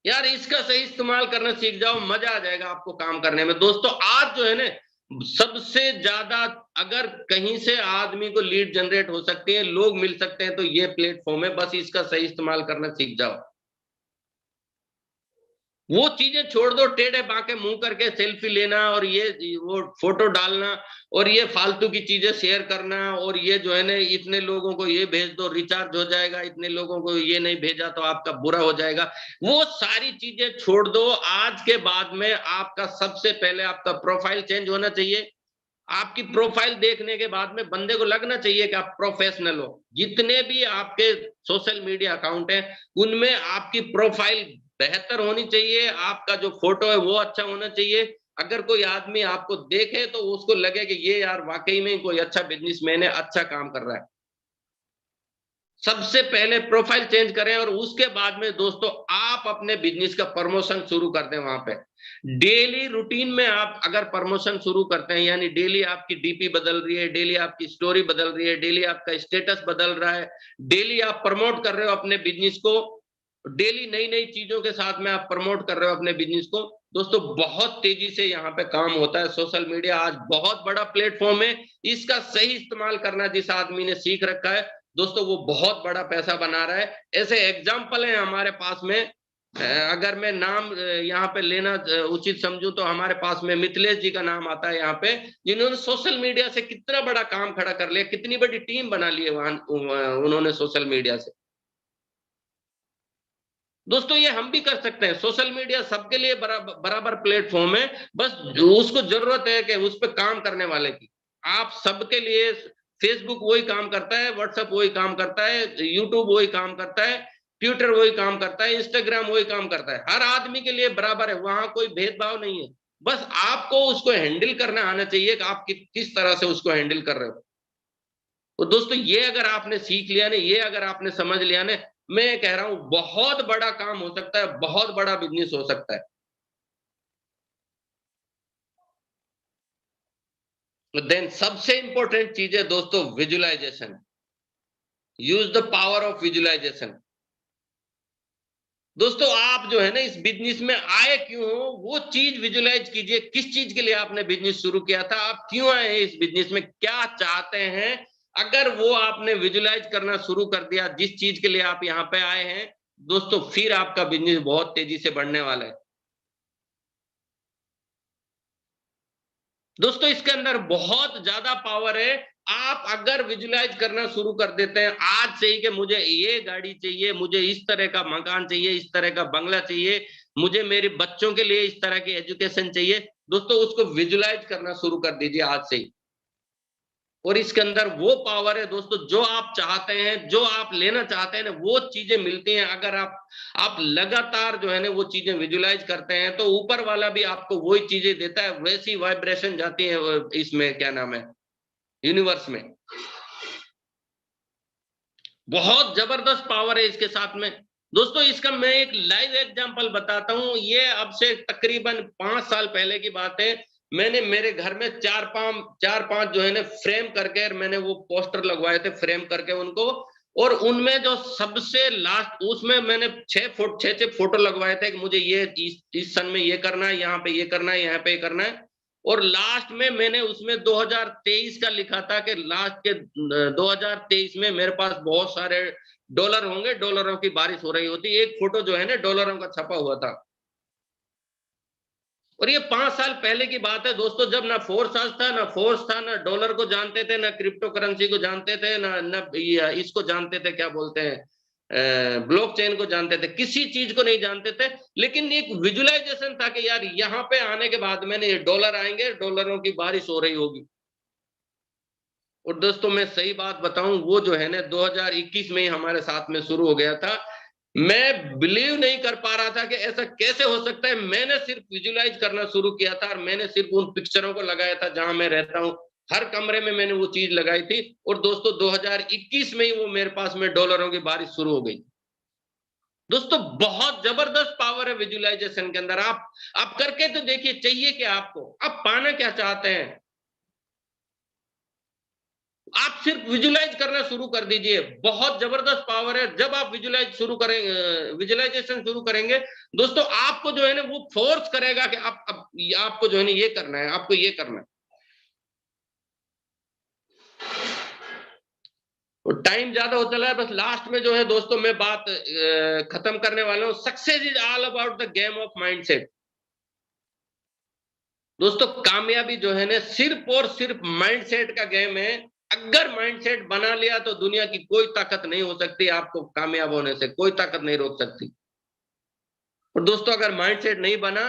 यार इसका सही इस्तेमाल करना सीख जाओ, मजा आ जाएगा आपको काम करने में। दोस्तों आज जो है ना सबसे ज्यादा अगर कहीं से आदमी को लीड जनरेट हो सकती है, लोग मिल सकते हैं, तो ये प्लेटफॉर्म है। बस इसका सही इस्तेमाल करना सीख जाओ। वो चीजें छोड़ दो, टेढ़े बांके मुंह करके सेल्फी लेना और ये वो फोटो डालना और ये फालतू की चीजें शेयर करना और ये जो है ना इतने लोगों को ये भेज दो रिचार्ज हो जाएगा, इतने लोगों को ये नहीं भेजा तो आपका बुरा हो जाएगा। वो सारी चीजें छोड़ दो। आज के बाद में आपका सबसे पहले आपका प्रोफाइल चेंज होना चाहिए। आपकी प्रोफाइल देखने के बाद में बंदे को लगना चाहिए कि आप प्रोफेशनल हो। जितने भी आपके सोशल मीडिया अकाउंट है उनमें आपकी प्रोफाइल बेहतर होनी चाहिए, आपका जो फोटो है वो अच्छा होना चाहिए। अगर कोई आदमी आपको देखे तो उसको लगे कि ये यार वाकई में कोई अच्छा बिजनेसमैन है, अच्छा काम कर रहा है। सबसे पहले प्रोफाइल चेंज करें और उसके बाद में दोस्तों आप अपने बिजनेस का प्रमोशन शुरू कर दें। वहां पे डेली रूटीन में आप अगर प्रमोशन शुरू करते हैं, यानी डेली आपकी डीपी बदल रही है, डेली आपकी स्टोरी बदल रही है, डेली आपका स्टेटस बदल रहा है, डेली आप प्रमोट कर रहे हो अपने बिजनेस को, डेली नई नई चीजों के साथ में आप प्रमोट कर रहे हो अपने बिजनेस को, दोस्तों बहुत तेजी से यहाँ पे काम होता है। सोशल मीडिया आज बहुत बड़ा प्लेटफॉर्म है। इसका सही इस्तेमाल करना जिस आदमी ने सीख रखा है दोस्तों वो बहुत बड़ा पैसा बना रहा है। ऐसे एग्जाम्पल है हमारे पास में। अगर मैं नाम यहाँ पे लेना उचित समझूं तो हमारे पास में मिथिलेश जी का नाम आता है यहाँ पे, जिन्होंने सोशल मीडिया से कितना बड़ा काम खड़ा कर लिया, कितनी बड़ी टीम बना ली है वहां उन्होंने सोशल मीडिया से। दोस्तों ये हम भी कर सकते हैं। सोशल मीडिया सबके लिए बराबर प्लेटफॉर्म है, बस उसको जरूरत है कि उस पर काम करने वाले की। आप सबके लिए फेसबुक वही काम करता है, व्हाट्सएप वही काम करता है, यूट्यूब वही काम करता है, ट्विटर वही काम करता है, इंस्टाग्राम वही काम करता है। हर आदमी के लिए बराबर है, वहां कोई भेदभाव नहीं है। बस आपको उसको हैंडल करना आना चाहिए कि आप किस तरह से उसको हैंडल कर रहे हो। तो दोस्तों ये अगर आपने सीख लिया ना, ये अगर आपने समझ लिया ना, मैं कह रहा हूं बहुत बड़ा काम हो सकता है, बहुत बड़ा बिजनेस हो सकता है। देन सबसे इंपॉर्टेंट चीज है दोस्तों visualization. Use the power of visualization. दोस्तों आप जो है ना इस बिजनेस में आए क्यों हो वो चीज विजुअलाइज कीजिए। किस चीज के लिए आपने बिजनेस शुरू किया था, आप क्यों आए हैं इस बिजनेस में, क्या चाहते हैं। अगर वो आपने विजुअलाइज करना शुरू कर दिया जिस चीज के लिए आप यहाँ पे आए हैं दोस्तों, फिर आपका बिजनेस बहुत तेजी से बढ़ने वाला है। दोस्तों इसके अंदर बहुत ज्यादा पावर है। आप अगर विजुअलाइज करना शुरू कर देते हैं आज से ही कि मुझे ये गाड़ी चाहिए, मुझे इस तरह का मकान चाहिए, इस तरह का बंगला चाहिए, मुझे मेरे बच्चों के लिए इस तरह की एजुकेशन चाहिए, दोस्तों उसको विजुअलाइज करना शुरू कर दीजिए आज से ही। और इसके अंदर वो पावर है दोस्तों, जो आप चाहते हैं, जो आप लेना चाहते हैं ना वो चीजें मिलती हैं। अगर आप लगातार जो है ना वो चीजें विजुअलाइज करते हैं तो ऊपर वाला भी आपको वही चीजें देता है, वैसी वाइब्रेशन जाती है इसमें, क्या नाम है, यूनिवर्स में। बहुत जबरदस्त पावर है इसके साथ में। दोस्तों इसका मैं एक लाइव एग्जांपल बताता हूं। ये अब से तकरीबन 5 साल पहले की बात है। मैंने मेरे घर में चार पांच जो है ना फ्रेम करके मैंने वो पोस्टर लगवाए थे, फ्रेम करके उनको। और उनमें जो सबसे लास्ट उसमें मैंने 6 फोटो लगवाए थे कि मुझे ये इस सन में ये करना है, यहाँ पे ये करना है, यहाँ पे ये करना है। और लास्ट में मैंने उसमें 2023 का लिखा था कि लास्ट के 2023 में मेरे पास बहुत सारे डॉलर होंगे, डॉलरों की बारिश हो रही होती। एक फोटो जो है ना डॉलरों का छपा हुआ था। और ये 5 साल पहले की बात है दोस्तों, जब ना फोर्स था, ना डॉलर को जानते थे, ना क्रिप्टो करेंसी को जानते थे, ना इसको जानते थे, क्या बोलते हैं, ब्लॉकचेन को जानते थे, किसी चीज को नहीं जानते थे। लेकिन एक विजुअलाइजेशन था कि यार यहाँ पे आने के बाद मैंने ये डॉलर आएंगे, डॉलरों की बारिश हो रही होगी। और दोस्तों मैं सही बात बताऊं, वो जो है ना 2021 में ही हमारे साथ में शुरू हो गया था। मैं बिलीव नहीं कर पा रहा था कि ऐसा कैसे हो सकता है। मैंने सिर्फ विजुअलाइज करना शुरू किया था और मैंने सिर्फ उन पिक्चरों को लगाया था जहां मैं रहता हूं, हर कमरे में मैंने वो चीज लगाई थी, और दोस्तों 2021 में ही वो मेरे पास में डॉलरों की बारिश शुरू हो गई। दोस्तों बहुत जबरदस्त पावर है विजुअलाइजेशन के अंदर। आप करके तो देखिए, चाहिए क्या आपको, आप पाना क्या चाहते हैं, आप सिर्फ विजुलाइज करना शुरू कर दीजिए। बहुत जबरदस्त पावर है। जब आप विजुलाइजेशन शुरू करेंगे दोस्तों, आपको जो है ना वो फोर्स करेगा कि आपको जो है ना ये करना है, आपको ये करना है। तो टाइम ज्यादा हो चला है, बस लास्ट में जो है दोस्तों मैं बात खत्म करने वाला हूं। Success is all about the game of mindset. दोस्तों कामयाबी जो है ना सिर्फ और सिर्फ माइंडसेट का गेम है। अगर माइंडसेट बना लिया तो दुनिया की कोई ताकत नहीं हो सकती आपको कामयाब होने से, कोई ताकत नहीं रोक सकती। और दोस्तों अगर माइंडसेट नहीं बना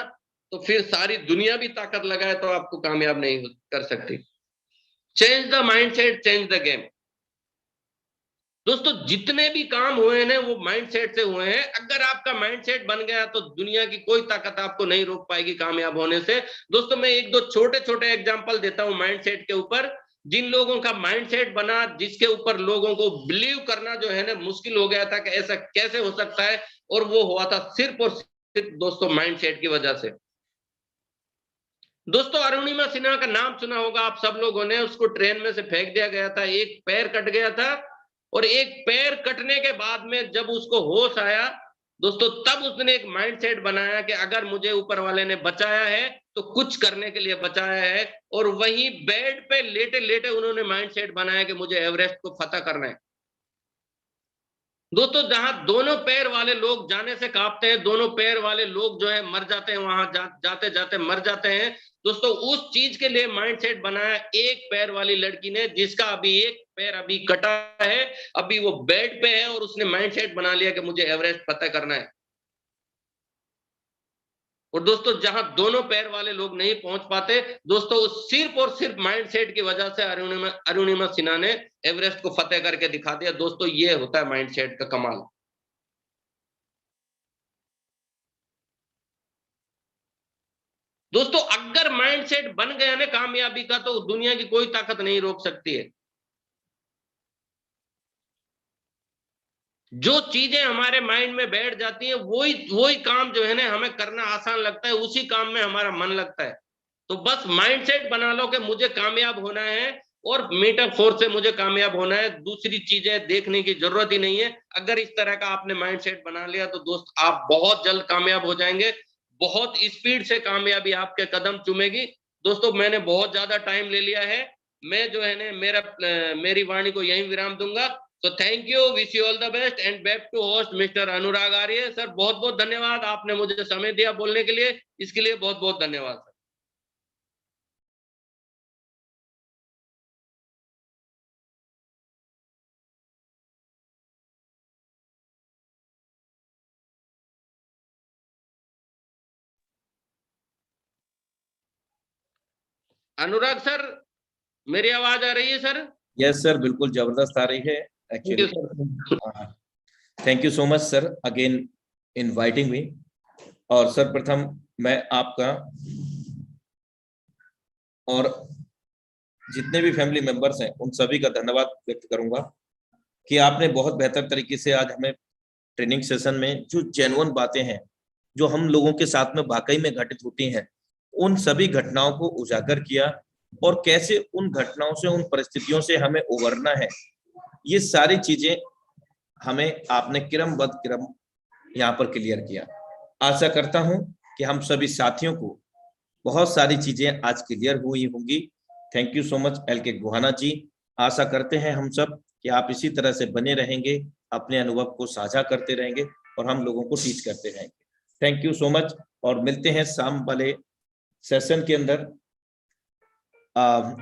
तो फिर सारी दुनिया भी ताकत लगाए तो आपको कामयाब नहीं कर सकती। Change the mindset, change the game. दोस्तों जितने भी काम हुए हैं वो माइंडसेट से हुए हैं। अगर आपका माइंडसेट बन गया तो दुनिया की कोई ताकत आपको नहीं रोक पाएगी कामयाब होने से। दोस्तों मैं एक दो छोटे छोटे एग्जांपल देता हूं माइंडसेट के ऊपर। जिन लोगों का माइंडसेट बना, जिसके ऊपर लोगों को बिलीव करना जो है ना मुश्किल हो गया था कि ऐसा कैसे हो सकता है, और वो हुआ था सिर्फ और सिर्फ दोस्तों माइंडसेट की वजह से। दोस्तों अरुणिमा सिन्हा का नाम सुना होगा आप सब लोगों ने। उसको ट्रेन में से फेंक दिया गया था, एक पैर कट गया था, और एक पैर कटने के बाद में जब उसको होश आया दोस्तों, तब उसने एक माइंडसेट बनाया कि अगर मुझे ऊपर वाले ने बचाया है तो कुछ करने के लिए बचाया है। और वहीं बेड पे लेटे लेटे उन्होंने माइंडसेट बनाया कि मुझे एवरेस्ट को फतह करना है। दोस्तों जहां दोनों पैर वाले लोग जाने से कांपते हैं, दोनों पैर वाले लोग जो है मर जाते हैं, वहां जाते जाते मर जाते हैं। दोस्तों उस चीज के लिए माइंडसेट बनाया एक पैर वाली लड़की ने, जिसका अभी एक पैर अभी कटा है, अभी वो बेड पे है, और उसने माइंडसेट बना लिया कि मुझे एवरेस्ट फतह करना है। और दोस्तों जहां दोनों पैर वाले लोग नहीं पहुंच पाते दोस्तों, सिर्फ और सिर्फ माइंडसेट की वजह से अरुणिमा सिन्हा ने एवरेस्ट को फतेह करके दिखा दिया। दोस्तों ये होता है माइंडसेट का कमाल। दोस्तों अगर माइंडसेट बन गया ना कामयाबी का, तो दुनिया की कोई ताकत नहीं रोक सकती है। जो चीजें हमारे माइंड में बैठ जाती हैं वही काम जो है ना हमें करना आसान लगता है, उसी काम में हमारा मन लगता है। तो बस माइंडसेट बना लो कि मुझे कामयाब होना है, और मेटाफोर से मुझे कामयाब होना है, दूसरी चीजें देखने की जरूरत ही नहीं है। अगर इस तरह का आपने माइंडसेट बना लिया तो दोस्त आप बहुत जल्द कामयाब हो जाएंगे। बहुत स्पीड से कामयाबी आपके कदम चूमेगी। दोस्तों मैंने बहुत ज्यादा टाइम ले लिया है, मैं जो है ना मेरी वाणी को यहीं विराम दूंगा। तो thank you, wish you all the best, and back to host mister Anurag Arya. Sir बहुत बहुत धन्यवाद, आपने मुझे समय दिया बोलने के लिए, इसके लिए बहुत बहुत धन्यवाद। अनुराग सर, मेरी आवाज आ रही है सर? यस सर, बिल्कुल जबरदस्त आ रही है thank you actually. Sir. Thank you so much sir again inviting me. और सर प्रथम मैं आपका और जितने भी फैमिली मेंबर्स हैं उन सभी का धन्यवाद व्यक्त करूंगा कि आपने बहुत बेहतर तरीके से आज हमें ट्रेनिंग सेशन में जो जेन्युइन बातें हैं, जो हम लोगों के साथ में वाकई में घटित होती हैं, उन सभी घटनाओं को उजागर किया, और कैसे उन घटनाओं से, उन परिस्थितियों से हमें उबरना है, ये सारी चीजें हमें आपने क्रम यहाँ पर क्लियर किया। आशा करता हूं कि हम सभी साथियों को बहुत सारी चीजें आज क्लियर हुई होंगी। Thank you so much L के गुहाना जी। आशा करते हैं हम सब कि आप इसी तरह से बने रहेंगे, अपने अनुभव को साझा करते रहेंगे और हम लोगों को टीच करते रहेंगे। थैंक यू सो मच, और मिलते हैं शाम वाले सेशन के अंदर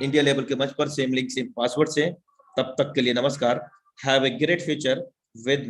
इंडिया लेवल के मंच पर, सेम लिंक सेम पासवर्ड से। तब तक के लिए नमस्कार। Have a great future with